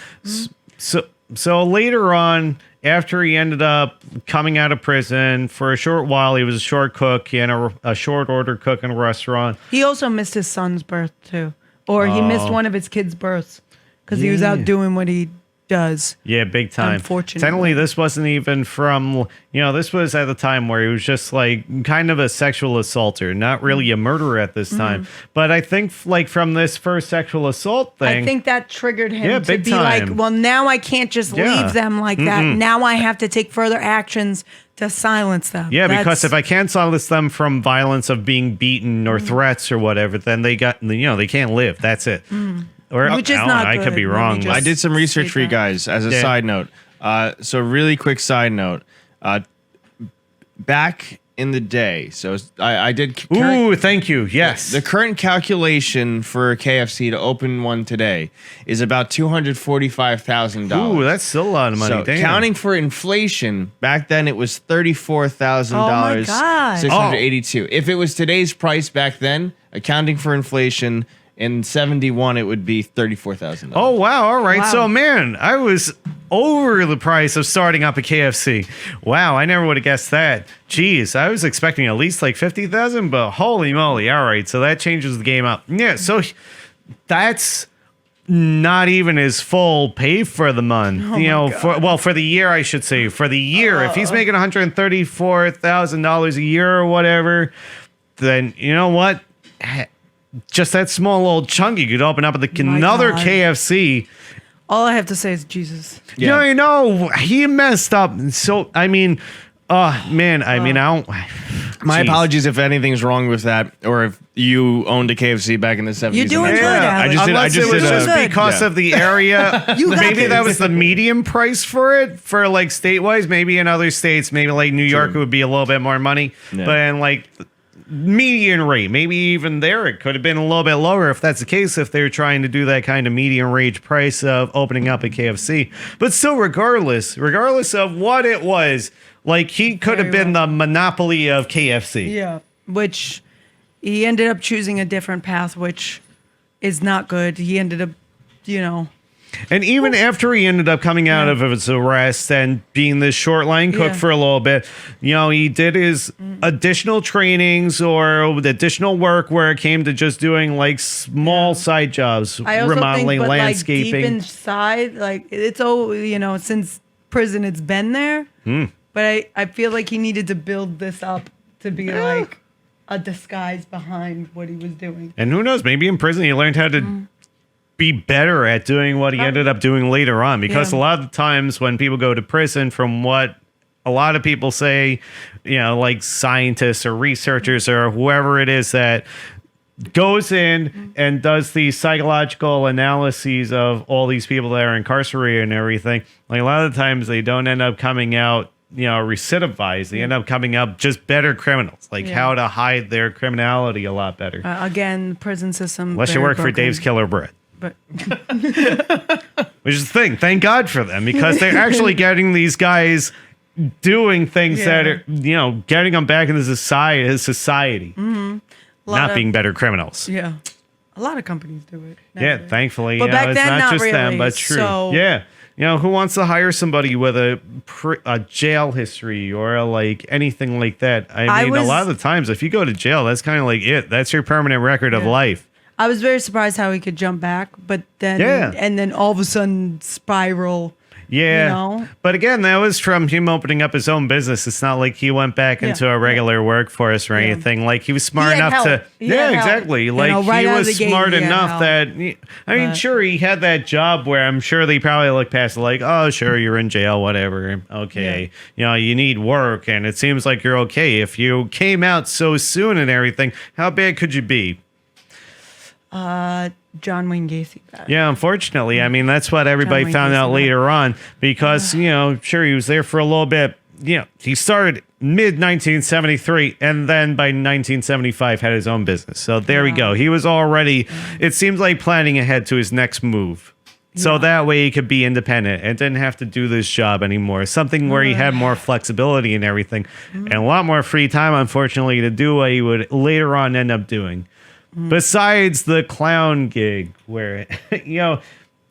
So later on after he ended up coming out of prison for a short while, he was a short cook and a short order cook in a restaurant. He also missed his son's birth too, or he missed one of his kids' births because he was out doing what he does. Yeah, big time. Unfortunately. Technically, this wasn't even from, this was at the time where he was just like kind of a sexual assaulter, not really a murderer at this time. But I think like from this first sexual assault thing. I think that triggered him to big be time. like, well, now I can't just leave them like that. Now I have to take further actions to silence them. Yeah, because if I can't silence them from violence of being beaten or threats or whatever, then they can't live. That's it. Or Which is I don't not know, I could good. be Let me wrong. just- I did some research state for you that. guys as a Yeah. side note. So really quick side note. Back in the day, so I did. Ooh, thank you. Yes. The current calculation for KFC to open one today is about $245,000. Ooh, that's still a lot of money. So Damn. counting for inflation, back then it was $34,000. Oh my God. $682. If it was today's price back then, accounting for inflation, in 71 it would be $34,000. Oh, wow. All right. Wow. So, man, I was over the price of starting up a KFC. Wow. I never would have guessed that. Jeez. I was expecting at least like 50,000, but holy moly. All right. So that changes the game up. Yeah. So that's not even his full pay for the month. For the year, I should say. For the year, if he's making $134,000 a year or whatever, then you know what? Just that small little chunk, you could open up another God. KFC. All I have to say is Jesus. Yeah. I know he messed up. So I mean, man, I don't. My Jeez. apologies if anything's wrong with that, or if you owned a KFC back in the 70s. You're doing and good, 90s. Alex. I just Unless it was did just Good. because yeah. of the area. You got Maybe this. that was the medium price for it for like state-wise. Maybe in other states, maybe like New York, it would be a little bit more money. Yeah. But in like median rate, maybe even there it could have been a little bit lower if that's the case, if they're trying to do that kind of median range price of opening up a KFC. But still, regardless of what it was, like he could have Very been well. the monopoly of KFC. Yeah. Which he ended up choosing a different path, which is not good. He ended up, And even after he ended up coming out of his arrest and being this short line cook Yeah. for a little bit, he did his additional trainings or additional work where it came to just doing like small side jobs, I also remodeling, think, but landscaping. like deep inside, like it's since prison, it's been there. Hmm. But I feel like he needed to build this up to be like a disguise behind what he was doing. And who knows, maybe in prison he learned how to be better at doing what he ended up doing later on. Because Yeah. a lot of the times when people go to prison, from what a lot of people say, like scientists or researchers or whoever it is that goes in and does the psychological analyses of all these people that are incarcerated and everything, like a lot of the times they don't end up coming out recidivized. They end up coming up just better criminals, like Yeah. how to hide their criminality a lot better. Again, prison system. Unless you very work for broken. Dave's Killer Bread. But Which is the thing. Thank God for them, because they're actually getting these guys doing things that are, getting them back into society, a lot not of- being better criminals. Yeah, a lot of companies do it. Yeah, nowadays. thankfully, But back it's then, not not just them, really, but true. so- Yeah. Who wants to hire somebody with a jail history or like anything like that? I mean, a lot of the times, if you go to jail, that's kind of like it. That's your permanent record of Yeah. life. I was very surprised how he could jump back, but then Yeah. and then all of a sudden spiral. Yeah. know? But again, that was from him opening up his own business. It's not like he went back into a regular workforce or Yeah. anything. Like he was smart He had enough to. help. He Yeah, had help. exactly. You Like know, right he out of was the gate, smart he had enough help. that. I mean, But- sure, he had that job where I'm sure they probably looked past it like, oh, sure, you're in jail, whatever. Okay. You need work and it seems like you're okay. If you came out so soon and everything, how bad could you be? John Wayne Gacy. Back. Yeah, unfortunately. I mean, that's what everybody Wayne found Gacy out back. later on because, sure, he was there for a little bit. He started mid 1973 and then by 1975 had his own business. So there we go. He was already, it seems like, planning ahead to his next move. So that way he could be independent and didn't have to do this job anymore. Something where he had more flexibility and everything and a lot more free time, unfortunately, to do what he would later on end up doing. Besides the clown gig where,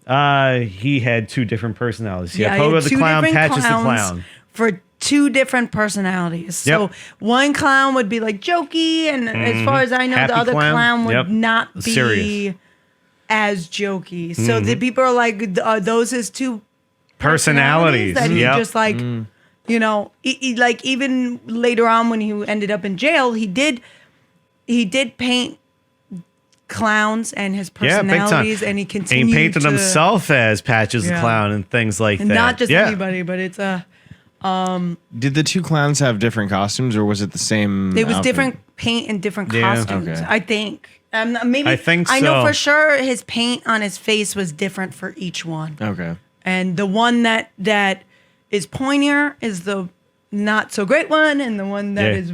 He had two different personalities. Yeah, he Pogo had the two clown, different Patches the clowns clown. for two different personalities. So Yep. one clown would be like jokey, and as far as I know, Happy the other clown. clown would Yep. not be Serious. as jokey. So the people are like, are those his two Personalities. that he Yep. just like, you know, like even later on when he ended up in jail, he did paint clowns and his Yeah, big time. personalities, and he And continued he painted to, himself as Patches the Yeah. clown and things like and that. not just Yeah. anybody, but it's a. Did the two clowns have different costumes, or was it the same? It was outfit? different paint and different Yeah. costumes. Okay. I think. Maybe I think I know so. for sure his paint on his face was different for each one, Okay. and the one that is pointier is the not so great one, and the one that Yeah.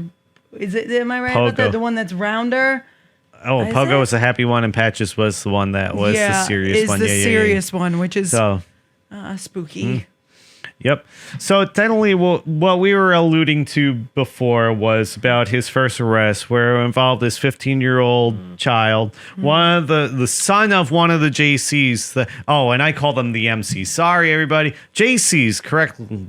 is it? Am I right about Pogo. that? The one that's rounder. Oh, Is Pogo it? was the happy one, and Patches was the one that was the serious is one. the Yeah, yeah, yeah. serious one, which is So, spooky. yep. So technically, what we were alluding to before was about his first arrest, where it involved this 15-year-old child, one of the son of one of the JCs. And I call them the MCs. Sorry, everybody. JCs.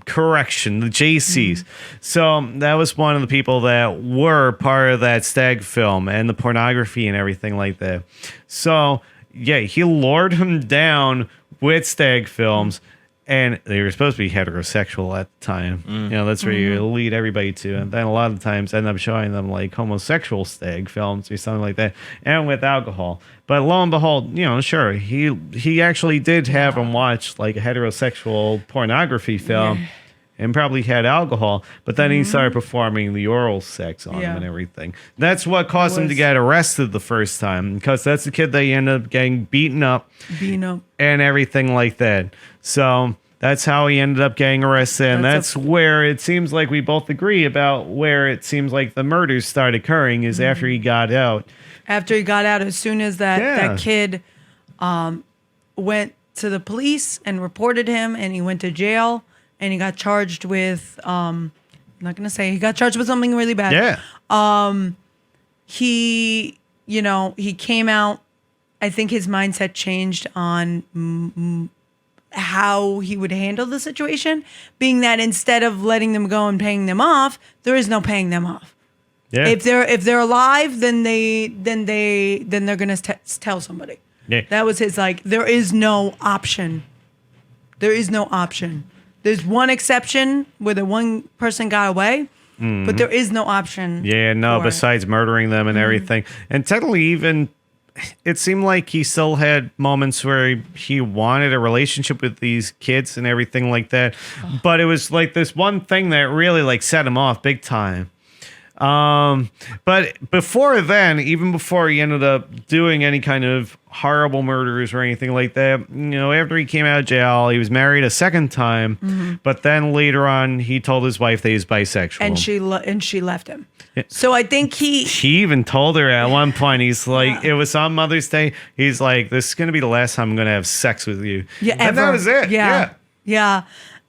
Correction. The JCs. So that was one of the people that were part of that stag film and the pornography and everything like that. So yeah, he lured him down with stag films. And they were supposed to be heterosexual at the time. You know, that's where you lead everybody to. And then a lot of times end up showing them like homosexual stag films or something like that. And with alcohol. But lo and behold, you know, sure, he actually did have him watch like a heterosexual pornography film. And probably had alcohol. But then he started performing the oral sex on him and everything. That's what caused him to get arrested the first time. Because that's the kid that he ended up getting beaten up. And everything like that. So that's how he ended up getting arrested. And that's where it seems like we both agree about where it seems like the murders started occurring is after he got out. After he got out, as soon as that kid went to the police and reported him, and he went to jail, and he got charged with I'm not gonna say he got charged with something really bad. Yeah. He came out. I think his mindset changed on how he would handle the situation, being that instead of letting them go and paying them off, there is no paying them off. Yeah. If they're alive, then they're gonna tell somebody. Yeah. That was his like. There is no option. There is no option. There's one exception where the one person got away, but there is no option. Yeah, no, for it. besides murdering them and everything. And technically, even it seemed like he still had moments where he wanted a relationship with these kids and everything like that. But it was like this one thing that really like set him off big time. But before then, even before he ended up doing any kind of horrible murders or anything like that, you know, after he came out of jail, he was married a second time. But then later on, he told his wife that he was bisexual. and she left him. So I think He even told her at one point, he's like, it was on Mother's Day. He's like, this is going to be the last time I'm going to have sex with you. Yeah, and that ever. was it. Yeah.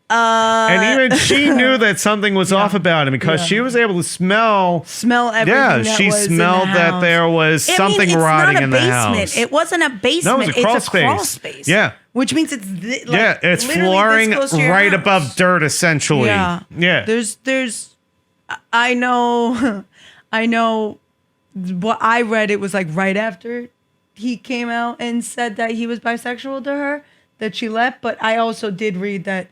And even she knew that something was off about him because she was able to smell everything. Yeah, that she was in the smelled that house. there was something it's rotting not a in the basement. house. It wasn't a basement. No, it was a crawl it's a crawl space. space. Yeah. Which means it's it's literally flooring this close to your right house. above dirt, essentially. Yeah. There's I know what I read, it was like right after he came out and said that he was bisexual to her that she left, but I also did read that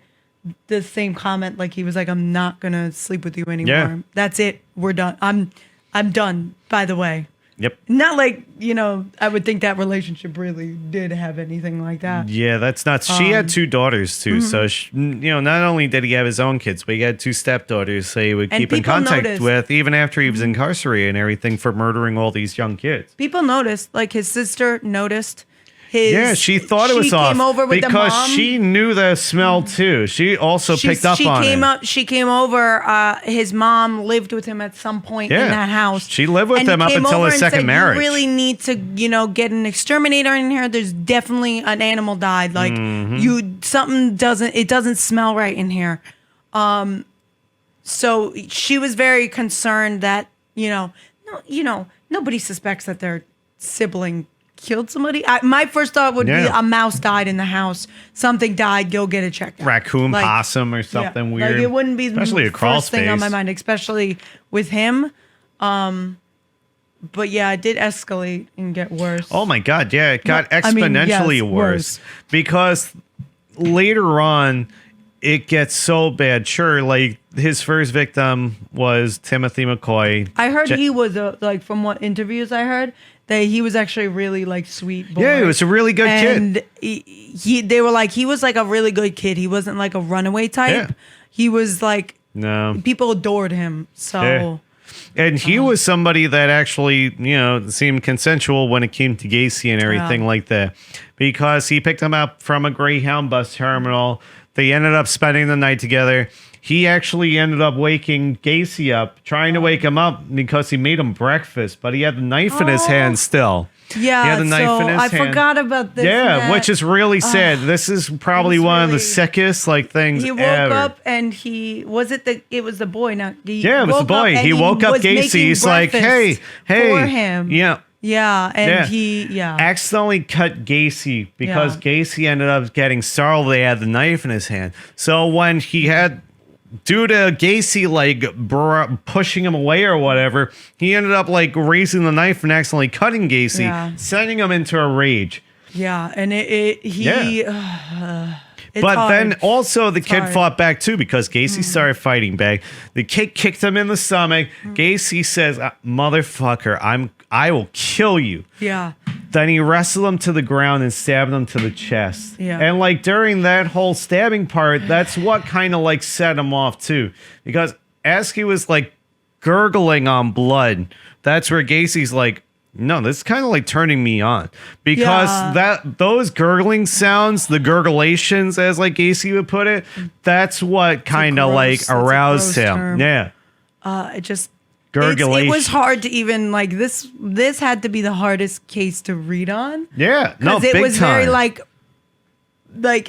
the same comment, like he was like, I'm not gonna sleep with you anymore. Yeah. That's it. We're done. I'm done, by the way. Yep. Not like, I would think that relationship really did have anything like that. Yeah, that's nuts. She had two daughters too, so not only did he have his own kids, but he had two stepdaughters. So he would And keep in people contact noticed. with, even after he was incarcerated and everything, for murdering all these young kids. People noticed, like his sister noticed his. She thought it was off. She came over with because the mom. she knew the smell too. She also picked up on it. She came over. His mom lived with him at some point in that house. She lived with And him he up came until over his and second said, marriage. You really need to, get an exterminator in here. There's definitely an animal died. Like something doesn't smell right in here. So she was very concerned that nobody suspects that their sibling killed somebody. My first thought would be Yeah. a mouse died in the house. Something died. Go get it checked out. Raccoon, Like, possum, or something yeah, weird. Like it wouldn't be especially the a crawl first thing on my space. mind, especially with him. But yeah, it did escalate and get worse. Oh my God, yeah, it got No, I mean, exponentially yes, worse because later on it gets so bad. Sure, like his first victim was Timothy McCoy. I heard he was like from what interviews I heard that he was actually really like sweet boy. Yeah, he was a really good and kid. They were like he was like a really good kid. He wasn't like a runaway type. Yeah. He was like No. people adored him. So Yeah. And he was somebody that actually, seemed consensual when it came to Gacy and everything Yeah. like that. Because he picked him up from a Greyhound bus terminal. They ended up spending the night together. He actually ended up waking Gacy up, trying to wake him up because he made him breakfast, but he had the knife in his hand still. yeah, He had the knife so in his I hand. forgot about this. Yeah, and which that. is really sad. This is probably was one of the really- sickest things He woke ever. up and it was the boy, not he Yeah, it was the woke up boy. and He woke up was Gacy. making He's like, hey, breakfast for him. Yeah. Yeah, and Yeah. Accidentally cut Gacy because Gacy ended up getting startled. They had the knife in his hand. So when he had, due to Gacy pushing him away or whatever, he ended up like raising the knife and accidentally cutting Gacy, Yeah. sending him into a rage. Yeah, and it's But hard. then also the kid hard. fought back too because Gacy started fighting back. The kid kicked him in the stomach. Gacy says, "Motherfucker, I will kill you." Yeah. Then he wrestled him to the ground and stabbed him to the chest. Yeah. And like during that whole stabbing part, that's what kind of like set him off too. Because as he was like gurgling on blood, that's where Gacy's like, no, this is kind of like turning me on. Because Yeah. those gurgling sounds, the gurgulations as like Gacy would put it, that's what kind of like that's a aroused gross him. term. Yeah. It just Gurgulation. it was hard to even like this had to be the hardest case to read on. Yeah. No, Because it big was time. very like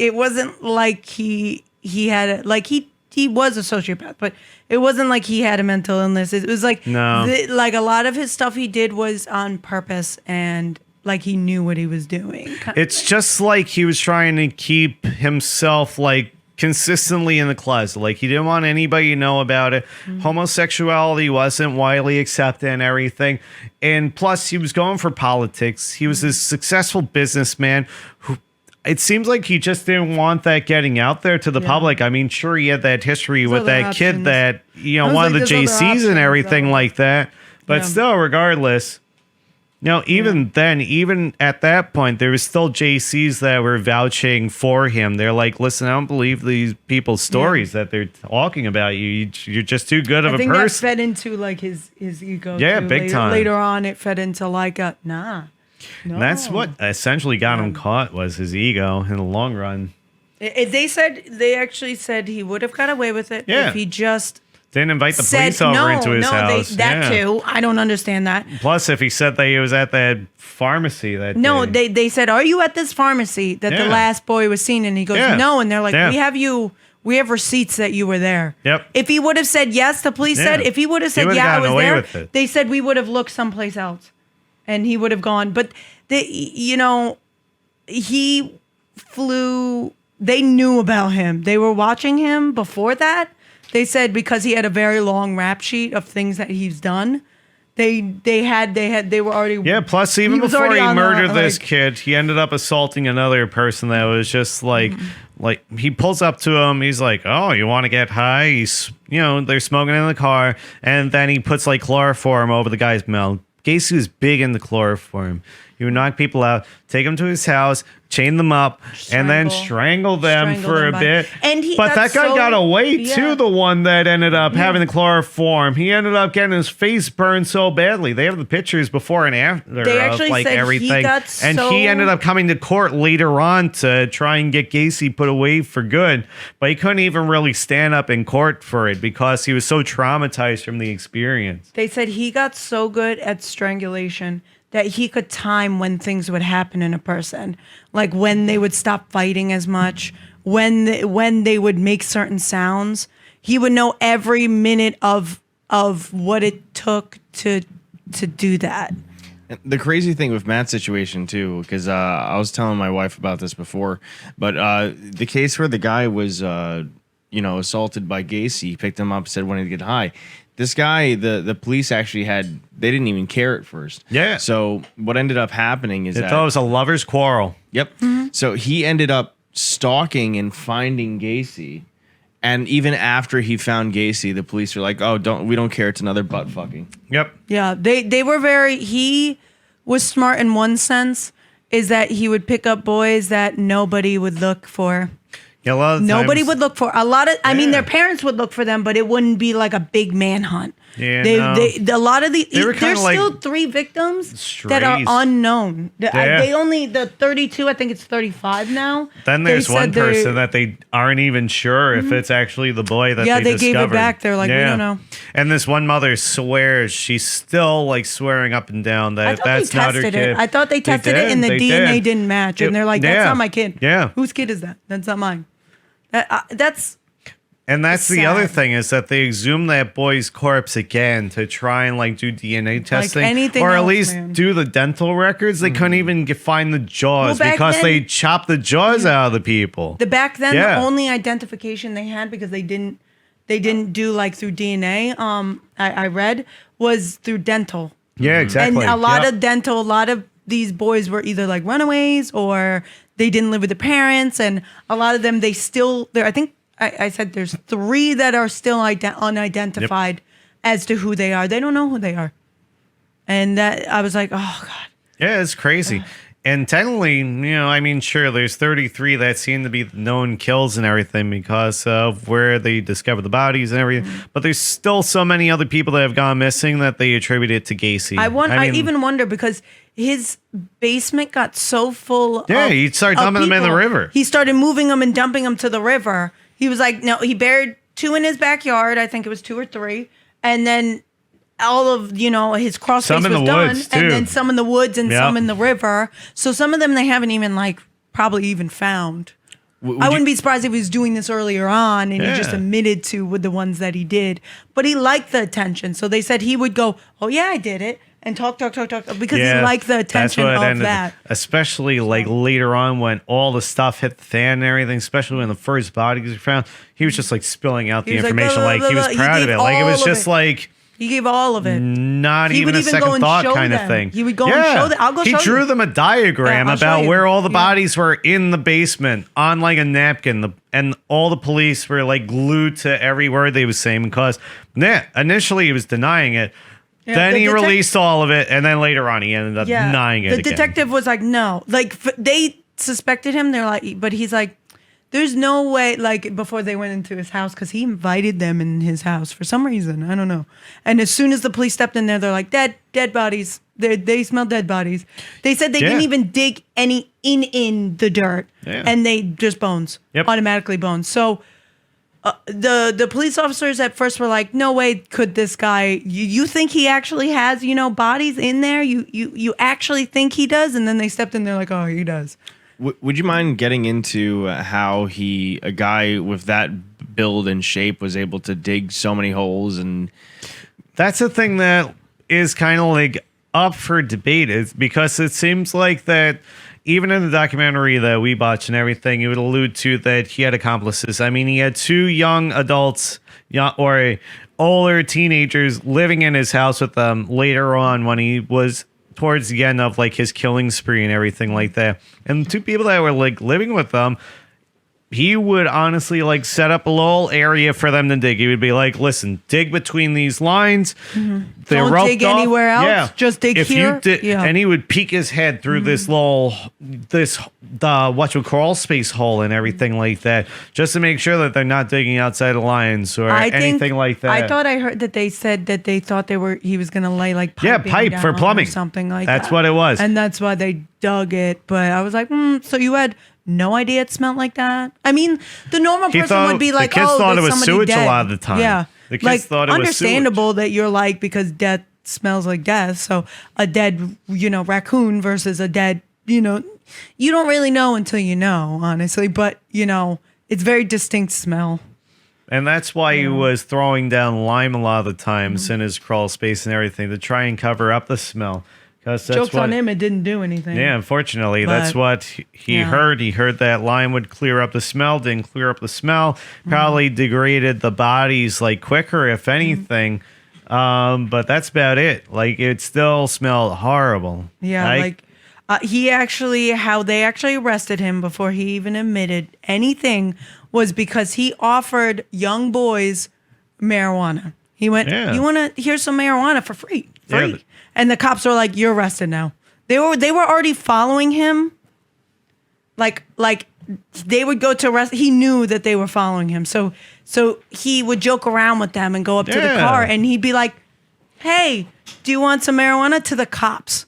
it wasn't like he had like he was a sociopath, but it wasn't like he had a mental illness. It was like No. like a lot of his stuff he did was on purpose and like he knew what he was doing. It's just like he was trying to keep himself like consistently in the closet. Like he didn't want anybody to know about it. Homosexuality wasn't widely accepted and everything. And plus he was going for politics. He was a successful businessman who it seems like he just didn't want that getting out there to the public. I mean, sure, he had that history with other that kid options. that, It was wanted like the there's other JCs options, and everything though. like that. But Yeah. still, regardless, even then, even at that point, there was still JCs that were vouching for him. They're like, listen, I don't believe these people's stories that they're talking about you. You're just too good of I a think that person. fed into like his ego. Yeah, too. big time. Later on, it fed into like a nah. No. And that's what essentially got him caught was his ego in the long run. They actually said he would have got away with it Yeah. if he just Didn't invite the said police over no. into his house. That Yeah. too. I don't understand that. Plus, if he said that he was at that pharmacy that No, day. they said, "Are you at this pharmacy that the Yeah. last boy was seen?" And he goes, Yeah. "No." And they're like, Yeah. We have receipts that you were there." Yep. If he would have said yes, the police said. Yeah. If he would have He said would've yeah, I gotten was away there, with it. they said we would have looked someplace else, and he would have gone. But he flew. They knew about him. They were watching him before that. They said because he had a very long rap sheet of things that he's done. They were already. Yeah, plus even He was before already he on the, murdered this like- kid, he ended up assaulting another person that was just like he pulls up to him, he's like, "Oh, you want to get high?" He's they're smoking in the car, and then he puts like chloroform over the guy's mouth. Gacy was big into chloroform. He would knock people out, take them to his house, chain them up, and then strangle them Strangle for them a by- bit. And he but got that guy so- got away yeah. too. The one that ended up having the chloroform, he ended up getting his face burned so badly. They have the pictures before and after They of actually like said he everything, got and so- he ended up coming to court later on to try and get Gacy put away for good. But he couldn't even really stand up in court for it because he was so traumatized from the experience. They said he got so good at strangulation that he could time when things would happen in a person, like when they would stop fighting as much, when they would make certain sounds. He would know every minute of what it took to do that. And the crazy thing with Matt's situation too, because I was telling my wife about this before, but the case where the guy was, assaulted by Gacy, picked him up, said wanted to get high. This guy, the police actually they didn't even care at first. Yeah. So what ended up happening is They thought it was a lover's quarrel. Yep. So he ended up stalking and finding Gacy. And even after he found Gacy, the police were like, "Oh, we don't care. It's another butt fucking." Yep. Yeah, they were he was smart in one sense, is that he would pick up boys that nobody would look for. Yeah, a lot of Nobody times- would look for. A lot of, I mean, Yeah. their parents would look for them, but it wouldn't be like a big manhunt. Yeah, a lot of the, They were there's kinda like still 3 victims that are strays. unknown. Yeah. They only, the 32, I think it's 35 now. Then They there's one said they're- person that they aren't even sure if it's actually the boy that Yeah, they they gave it discovered. back. They're like, we don't know. And this one mother swears, she's still like swearing up and down that I thought that's they not her tested kid. it. I thought they tested it and the They DNA did. didn't match. And they're like, that's Yeah. not my kid. Yeah. Whose kid is that? That's not mine. That's And that's the sad. other thing is that they exhumed that boy's corpse again to try and like do DNA testing, anything or at else, least man. do the dental records. They couldn't even find the jaws Well, back because then- they chopped the jaws out of the people. the back then Yeah. the only identification they had, because they didn't do like through DNA, I read, was through dental. Yeah, exactly. And a lot Yep. of dental, a lot of these boys were either like runaways or they didn't live with their parents, and a lot of them I think I said there's 3 that are still unidentified as to who they are. They don't know who they are. And that I was like, oh God. Yeah, it's crazy. And technically, I mean, sure, there's 33 that seem to be the known kills and everything because of where they discovered the bodies and everything. But there's still so many other people that have gone missing that they attribute it to Gacy. I even wonder because his basement got so full. Yeah, of, he started of dumping them in the people. river. He started moving them and dumping them to the river. He was like, no, he buried 2 in his backyard. I think it was 2 or 3, and then all of his crawl space Some in was the done, woods, too. and then some in the woods and Yep. some in the river. So some of them they haven't even probably even found. I wouldn't be surprised if he was doing this earlier on and he just Yeah. admitted to with the ones that he did. But he liked the attention. So they said he would go, oh yeah, I did it. And talk because he liked the attention of that. Especially like later on when all the stuff hit the fan and everything, especially when the first bodies were found, he was just like spilling out the He was like, information blah, like blah, he was blah. He proud of gave it. Like it was all of just it. like He gave all of it. not He even would a even go second and thought show kind of them. thing. He would go and show them. I'll go He show drew you. them a diagram Yeah, I'll show about you. where all the Yeah. bodies were in the basement on like a napkin. And all the police were like glued to every word they was saying because initially he was denying it. Yeah, Then the he detec- released all of it, and then later on he ended up denying it The again. detective was like, no. They suspected him. They're like, but he's like, there's no way, before they went into his house, because he invited them in his house for some reason. I don't know. And as soon as the police stepped in there, they're like, dead bodies. They smell dead bodies. They said they didn't even dig any in the dirt. Yeah. And they just bones. Yep. Automatically bones. So the police officers at first were like, no way could this guy, you think he actually has, bodies in there? You actually think he does? And then they stepped in there like, oh, he does. Would you mind getting into how a guy with that build and shape was able to dig so many holes? And That's the thing that is kind of like up for debate is because it seems like that even in the documentary that we watched and everything, it would allude to that he had accomplices. I mean, he had 2 young adults or older teenagers living in his house with them later on when he was towards the end of like his killing spree and everything like that. And 2 people that were like living with them, he would honestly like set up a little area for them to dig. He would be like, listen, dig between these lines. They're Don't roped dig off. anywhere else. Yeah. Just dig if here. You did, Yeah. And he would peek his head through this crawl space hole and everything like that, just to make sure that they're not digging outside the lines or anything like that. I thought I heard that they said that they thought he was going to lay like piping pipe for down plumbing. or something like that. That's what it was. And that's why they dug it. But I was like, so you had no idea it smelled like that? I mean, the normal person would be like, the kids oh, thought it there's was somebody sewage dead. a lot of the time. Yeah. The kids thought it was understandable that you're like, because death smells like death. So a dead, raccoon versus a dead, you don't really know until you know, honestly. But, it's very distinct smell. And that's why he was throwing down lime a lot of the times in his crawl space and everything to try and cover up the smell. Because Joke's on him, it didn't do anything. Yeah, unfortunately, that's But, what he heard. He heard that lime would clear up the smell, didn't clear up the smell, probably degraded the bodies like quicker, if anything. But that's about it. Like, it still smelled horrible. Yeah, how they actually arrested him before he even admitted anything was because he offered young boys marijuana. He went, "You want to here's some marijuana for free?" Yeah. And the cops were like, "You're arrested now." They were already following him. Like they would go to arrest. He knew that they were following him, so he would joke around with them and go up to the car, and he'd be like, "Hey, do you want some marijuana?" to the cops.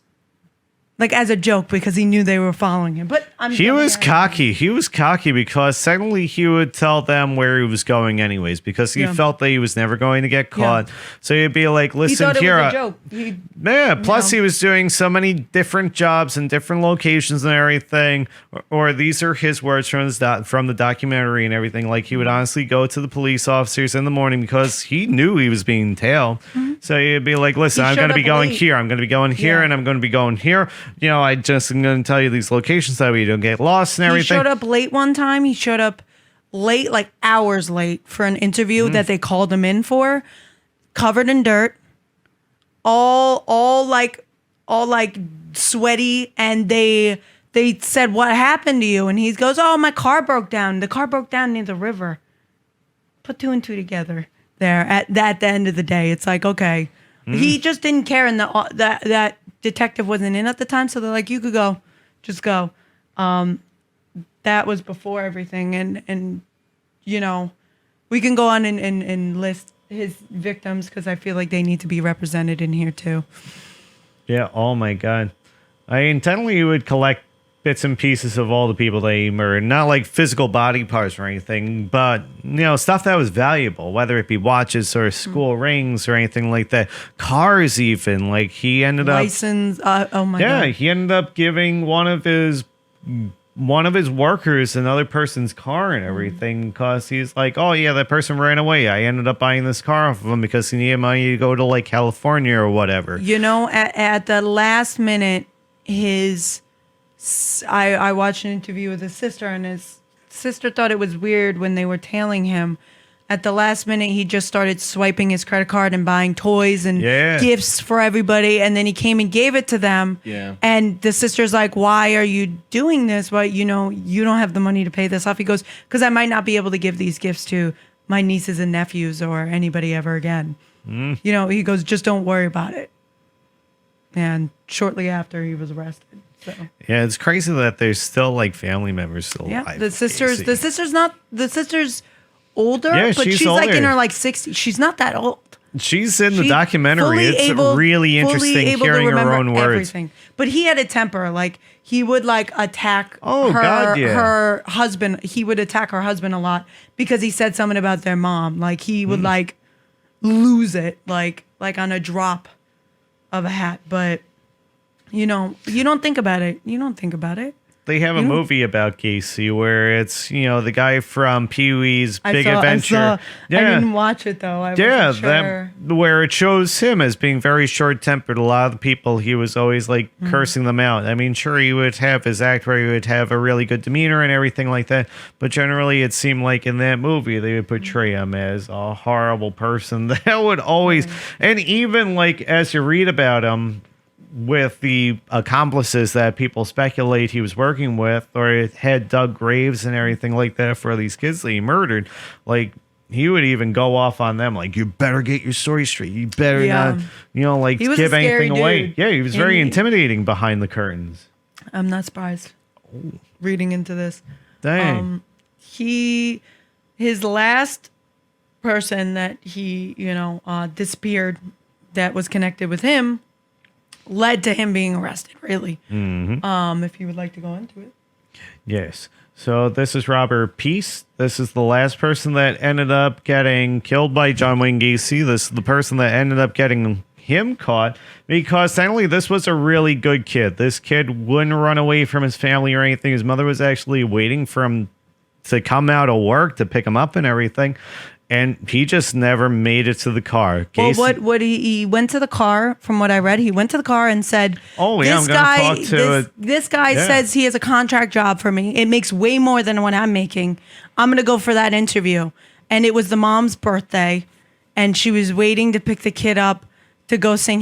Like, as a joke, because he knew they were following him. But he was cocky. He was cocky because suddenly he would tell them where he was going anyways, because he felt that he was never going to get caught. So he'd be like, listen, he thought here. It was a joke. Plus he was doing so many different jobs in different locations and everything. Or these are his words from the documentary and everything. Like, he would honestly go to the police officers in the morning because he knew he was being tailed. So he'd be like, listen, I'm going to be going here. I'm going to be going here, and I'm going to be going here. You know, I just am going to tell you these locations so we don't get lost and everything. He showed up late one time. He showed up late, like hours late, for an interview that they called him in for, covered in dirt, all like sweaty, and they said, "What happened to you?" And he goes, "Oh, my car broke down. The car broke down near the river." Put two and two together there at the end of the day. It's like, okay, he just didn't care, and that detective wasn't in at the time, so they're like, "You could go, just go." That was before everything, and you know, we can go on and list his victims because I feel like they need to be represented in here too. Yeah. Oh my God. I intently would collect bits and pieces of all the people they murdered, not like physical body parts or anything, but stuff that was valuable, whether it be watches or school rings or anything like that, cars even. Like, he ended up license. Oh my God. He ended up giving one of his workers another person's car and everything because he's like, oh yeah, that person ran away. I ended up buying this car off of him because he needed money to go to like California or whatever. At the last minute, I watched an interview with his sister, and his sister thought it was weird when they were tailing him. At the last minute, he just started swiping his credit card and buying toys and gifts for everybody. And then he came and gave it to them. Yeah. And the sister's like, "Why are you doing this? Why, you don't have the money to pay this off." He goes, "Because I might not be able to give these gifts to my nieces and nephews or anybody ever again." He goes, "Just don't worry about it." And shortly after, he was arrested. So. Yeah, it's crazy that there's still like family members still alive. Yeah, the sister's older, but she's older. like in her like 60s. She's not that old. She's in the documentary. It's really interesting hearing her own words. Everything. But he had a temper. Like, he would like attack her husband. He would attack her husband a lot because he said something about their mom. Like, he would like lose it, like on a drop of a hat. But you don't think about it. You don't think about it. They have a movie about Gacy where it's, the guy from Pee-wee's Big Adventure. I didn't watch it though. I wasn't sure. Where it shows him as being very short-tempered. A lot of the people, he was always like cursing them out. I mean, sure, he would have his act where he would have a really good demeanor and everything like that. But generally, it seemed like in that movie, they would portray him as a horrible person that would always, and even like as you read about him, with the accomplices that people speculate he was working with, or had dug graves and everything like that for these kids that he murdered, like, he would even go off on them, like, you better get your story straight. You better not, give anything away. Yeah, he was very intimidating behind the curtains. I'm not surprised reading into this. Dang. His last person that he, disappeared that was connected with him led to him being arrested, really. If you would like to go into it. Yes. So this is Robert Peace. This is the last person that ended up getting killed by John Wayne Gacy. This is the person that ended up getting him caught because thankfully this was a really good kid. This kid wouldn't run away from his family or anything. His mother was actually waiting for him to come out of work to pick him up and everything. and he just never made it to the car. Well, Gacy, what he went to the car, from what I read, he went to the car and said, Oh, yeah, I'm gonna talk to this guy yeah. says he has a contract job for me. It makes way more than what I'm making. I'm going to go for that interview. And it was the mom's birthday, and she was waiting to pick the kid up to go sing,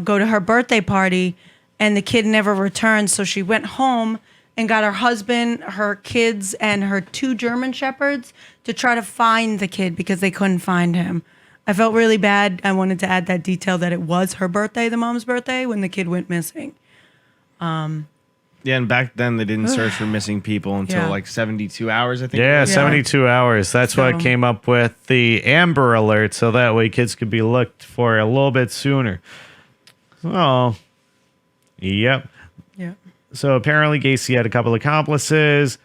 go to her birthday party, and the kid never returned. So she went home and got her husband, her kids, and her 2 German shepherds to try to find the kid because they couldn't find him. I felt really bad. I wanted to add that detail that it was her birthday, the mom's birthday, when the kid went missing. Yeah, and back then they didn't search for missing people until Yeah. like 72 hours, I think. Yeah, Yeah. 72 hours. That's So- what came up with the Amber Alert, so that way kids could be looked for a little bit sooner. Oh, yep. Yeah. So apparently Gacy had a couple accomplices.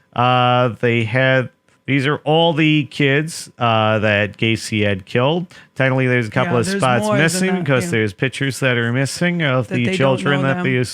These are all the kids that Gacy had killed. Technically, there's a couple Yeah, of there's spots more than missing that, because yeah. there's pictures that are missing of That the they don't children know them.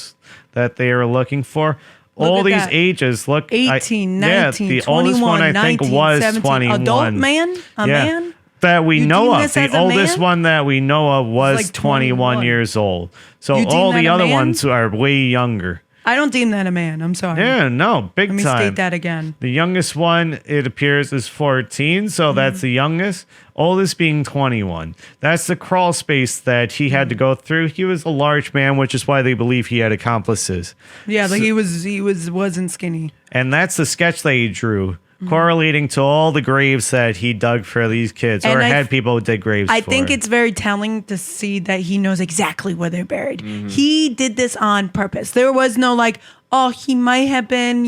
that they are looking for. Look all at these that. ages. Look, 18, 19, the 21, oldest one I 19, think was 17. 21. Adult man? A man? That we You know deem of. this The as a oldest man? one that we know of was like 21 21. years old. So You deem all that the a other man? ones are way younger. I don't deem that a man. I'm sorry. Yeah, no, big Let me time. state that again. The youngest one, it appears, is 14, so Mm-hmm. that's the youngest. Oldest being 21. That's the crawl space that he had to Mm-hmm. go through. He was a large man, which is why they believe he had accomplices. Yeah, like he wasn't skinny. And that's the sketch that he drew, Mm-hmm. correlating to all the graves that he dug for these kids, And or I had people who dig graves I for. think it's very telling to see that he knows exactly where they're buried. He did this on purpose. There was no like, oh, he might have been,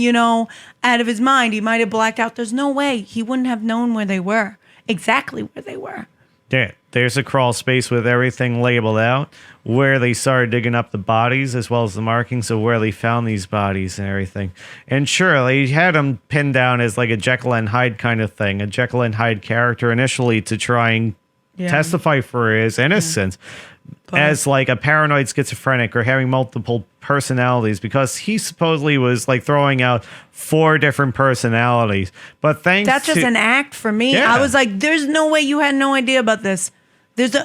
out of his mind. He might have blacked out. There's no way. He wouldn't have known where they were, exactly where they were. Yeah, there's a crawl space with everything labeled out where they started digging up the bodies as well as the markings of where they found these bodies and everything. And sure, they had him pinned down as like a Jekyll and Hyde kind of thing, a Jekyll and Hyde character initially to try and Yeah. testify for his innocence as like a paranoid schizophrenic or having multiple personalities because he supposedly was like throwing out 4 different personalities. But thanks That's just to an act for me. Yeah. I was like, there's no way you had no idea about this. There's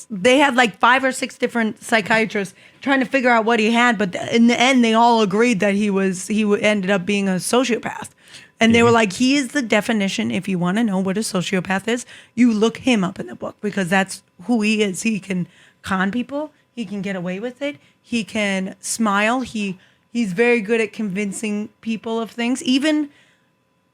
they had like 5 or 6 different psychiatrists trying to figure out what he had, but in the end, they all agreed that he ended up being a sociopath. And they were like, he is the definition. If you want to know what a sociopath is, you look him up in the book because that's who he is. He can con people. He can get away with it. He can smile. He's very good at convincing people of things. Even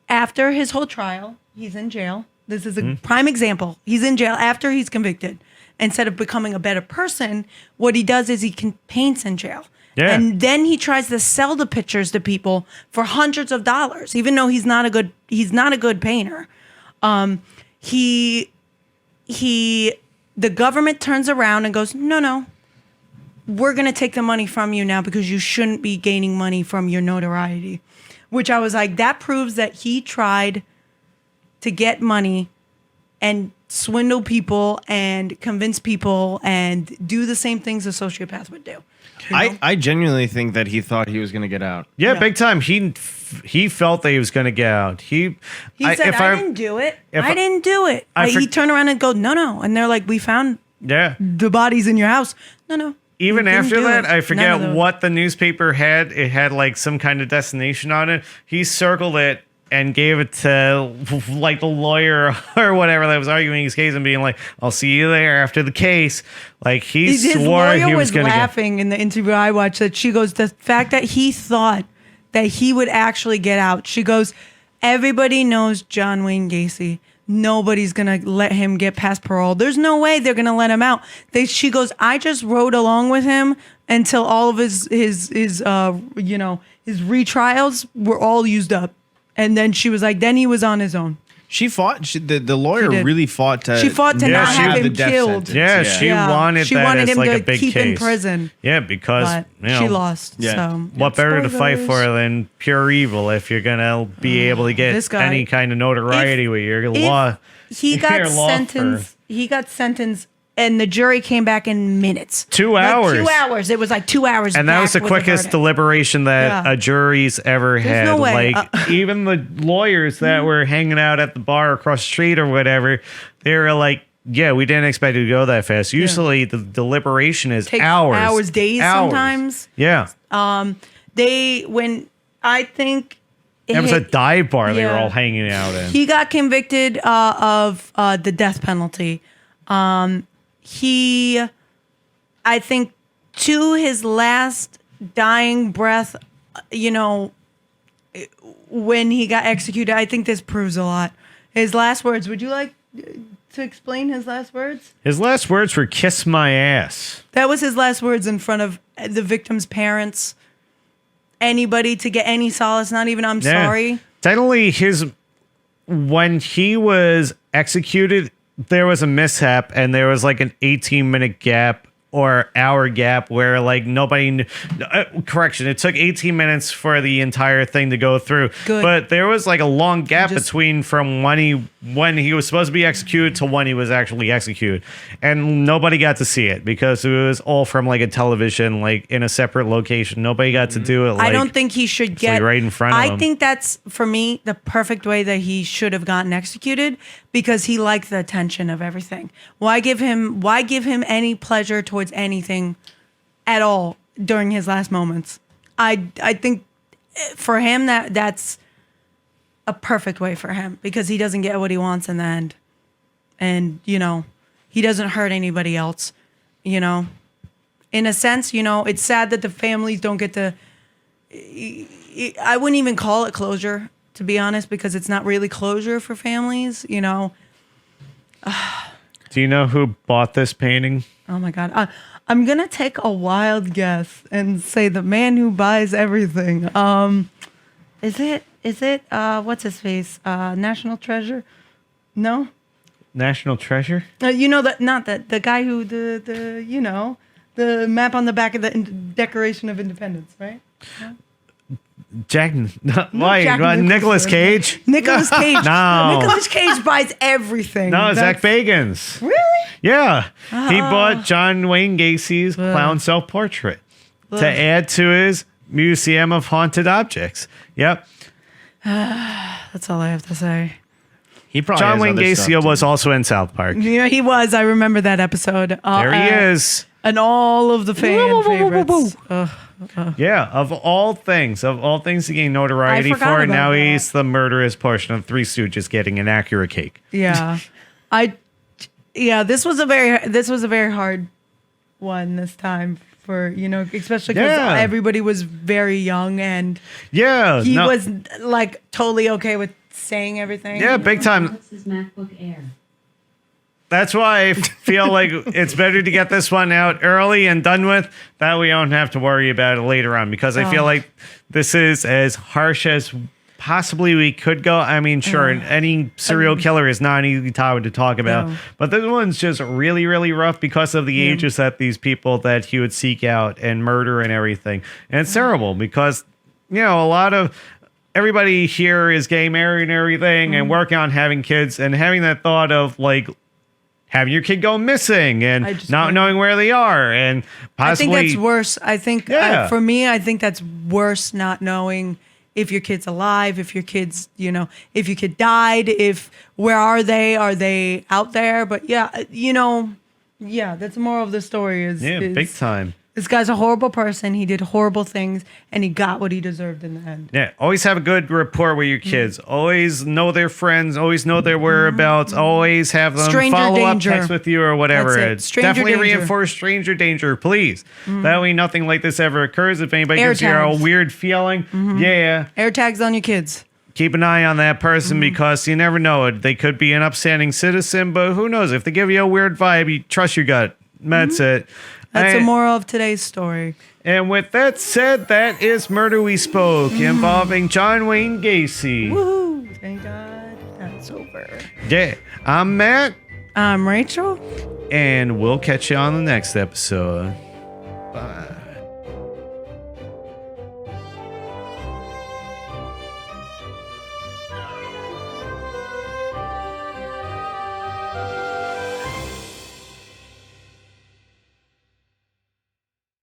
after his whole trial, he's in jail. This is a prime example. He's in jail after he's convicted. Instead of becoming a better person, what he does is he paints in jail. Yeah. And then he tries to sell the pictures to people for hundreds of dollars, even though he's not a good painter. The government turns around and goes, no, we're going to take the money from you now because you shouldn't be gaining money from your notoriety. Which I was like, that proves that he tried to get money and swindle people and convince people and do the same things a sociopath would do. I genuinely think that he thought he was going to get out. Yeah, Yeah. big time. He felt that he was going to get out. He said, I didn't do it. if I didn't do it. I He turned around and go, no. And they're like, we found Yeah. the bodies in your house. No. Even you didn't after do that, it. I None forget of those. what the newspaper had. It had like some kind of destination on it. He circled it and gave it to like the lawyer or whatever that was arguing his case and being like, I'll see you there after the case. Like he His swore lawyer he was was going to get. laughing in the interview I watched that she goes, the fact that he thought that he would actually get out. She goes, everybody knows John Wayne Gacy. Nobody's going to let him get past parole. There's no way they're going to let him out. She goes, I just rode along with him until all of his retrials were all used up. And then she was like, then he was on his own. She fought. The lawyer did. really fought to. She fought to not have the him death killed. sentence. Yeah, she wanted She that wanted as him like to a big keep case. in prison. Yeah, because But you know, she lost. Yeah. So what better to fight spoilers. for than pure evil if you're gonna be able to get This guy- any kind of notoriety with your If law? He your got law sentenced. He got sentenced and the jury came back in minutes. 2 hours. 2 hours. It was like 2 hours. And that was the back with quickest verdict. deliberation that Yeah. a jury's ever had. no way. Like even the lawyers that were hanging out at the bar across the street or whatever, they were like, "Yeah, we didn't expect it to go that fast." Usually, the deliberation is Takes hours, days sometimes. Yeah, I think it was a dive bar they were yeah. all hanging out in. he got convicted of the death penalty. I think to his last dying breath, when he got executed, I think this proves a lot. His last words. Would you like to explain his last words? His last words were "kiss my ass." That was his last words in front of the victim's parents. Anybody to get any solace, not even "I'm sorry." Technically, when he was executed, there was a mishap, and there was like an 18-minute gap or hour gap where like nobody correction, it took 18 minutes for the entire thing to go through. Good. But there was like a long gap between from when he was supposed to be executed to when he was actually executed, and nobody got to see it because it was all from like a television, like in a separate location. Nobody got to do it. Like, I don't think he should get right in front of him. I think that's, for me, the perfect way that he should have gotten executed, because he liked the attention of everything. Why give him any pleasure towards anything at all during his last moments? I think for him that's a perfect way for him, because he doesn't get what he wants in the end. And, he doesn't hurt anybody else, In a sense, it's sad that the families don't get to... I wouldn't even call it closure, to be honest, because it's not really closure for families, Do you know who bought this painting? Oh my God. I'm going to take a wild guess and say the man who buys everything. Is it, what's his face? National Treasure? No? National Treasure? The guy who, the map on the back of the Declaration of Independence, right? No? Nicolas Cage? Nicolas Cage. No. Nicolas Cage buys everything. No, Zach Bagans. Really? Yeah. He bought John Wayne Gacy's clown self-portrait to add to his Museum of Haunted Objects. Yep. That's all I have to say. He probably John has Wayne other stuff, Gacy too. was also in South Park. Yeah, he was. I remember that episode. There he is. And all of the fan favorites. Yeah, of all things to gain notoriety I forgot for, about now that. he's the murderous portion of Three Stooges getting an accurate cake. Yeah. This was a very hard one this time for, especially because Yeah. everybody was very young and Yeah. he was like totally okay with saying everything. Yeah, big time. What's his MacBook Air? That's why I feel like it's better to get this one out early and done with. That we don't have to worry about it later on, because I feel like this is as harsh as possibly we could go. I mean, sure, any serial killer is not an easy topic to talk about, No. but this one's just really, really rough because of the ages that these people that he would seek out and murder and everything. And it's terrible because, a lot of everybody here is gay, married and everything and working on having kids, and having that thought of like having your kid go missing and not knowing where they are, and possibly... I think that's worse. I think, for me, I think that's worse, not knowing if your kid's alive, if your kid's, if your kid died, where are they? Are they out there? But that's the moral of the story is big time. This guy's a horrible person. He did horrible things, and he got what he deserved in the end. Yeah, always have a good rapport with your kids. Always know their friends. Always know their whereabouts. Always have them Stranger follow danger. up text with you or whatever. That's it. It's Stranger definitely danger. reinforce stranger danger, please. That way nothing like this ever occurs. If anybody gives you a tags. weird feeling, Air tags on your kids. keep an eye on that person because you never know it. They could be an upstanding citizen, but who knows? If they give you a weird vibe, you trust your gut. That's it. That's the moral of today's story. And with that said, that is Murder We Spoke involving John Wayne Gacy. Woohoo! Thank God that's over. Yeah, I'm Matt, I'm Rachel. and we'll catch you on the next episode. Bye.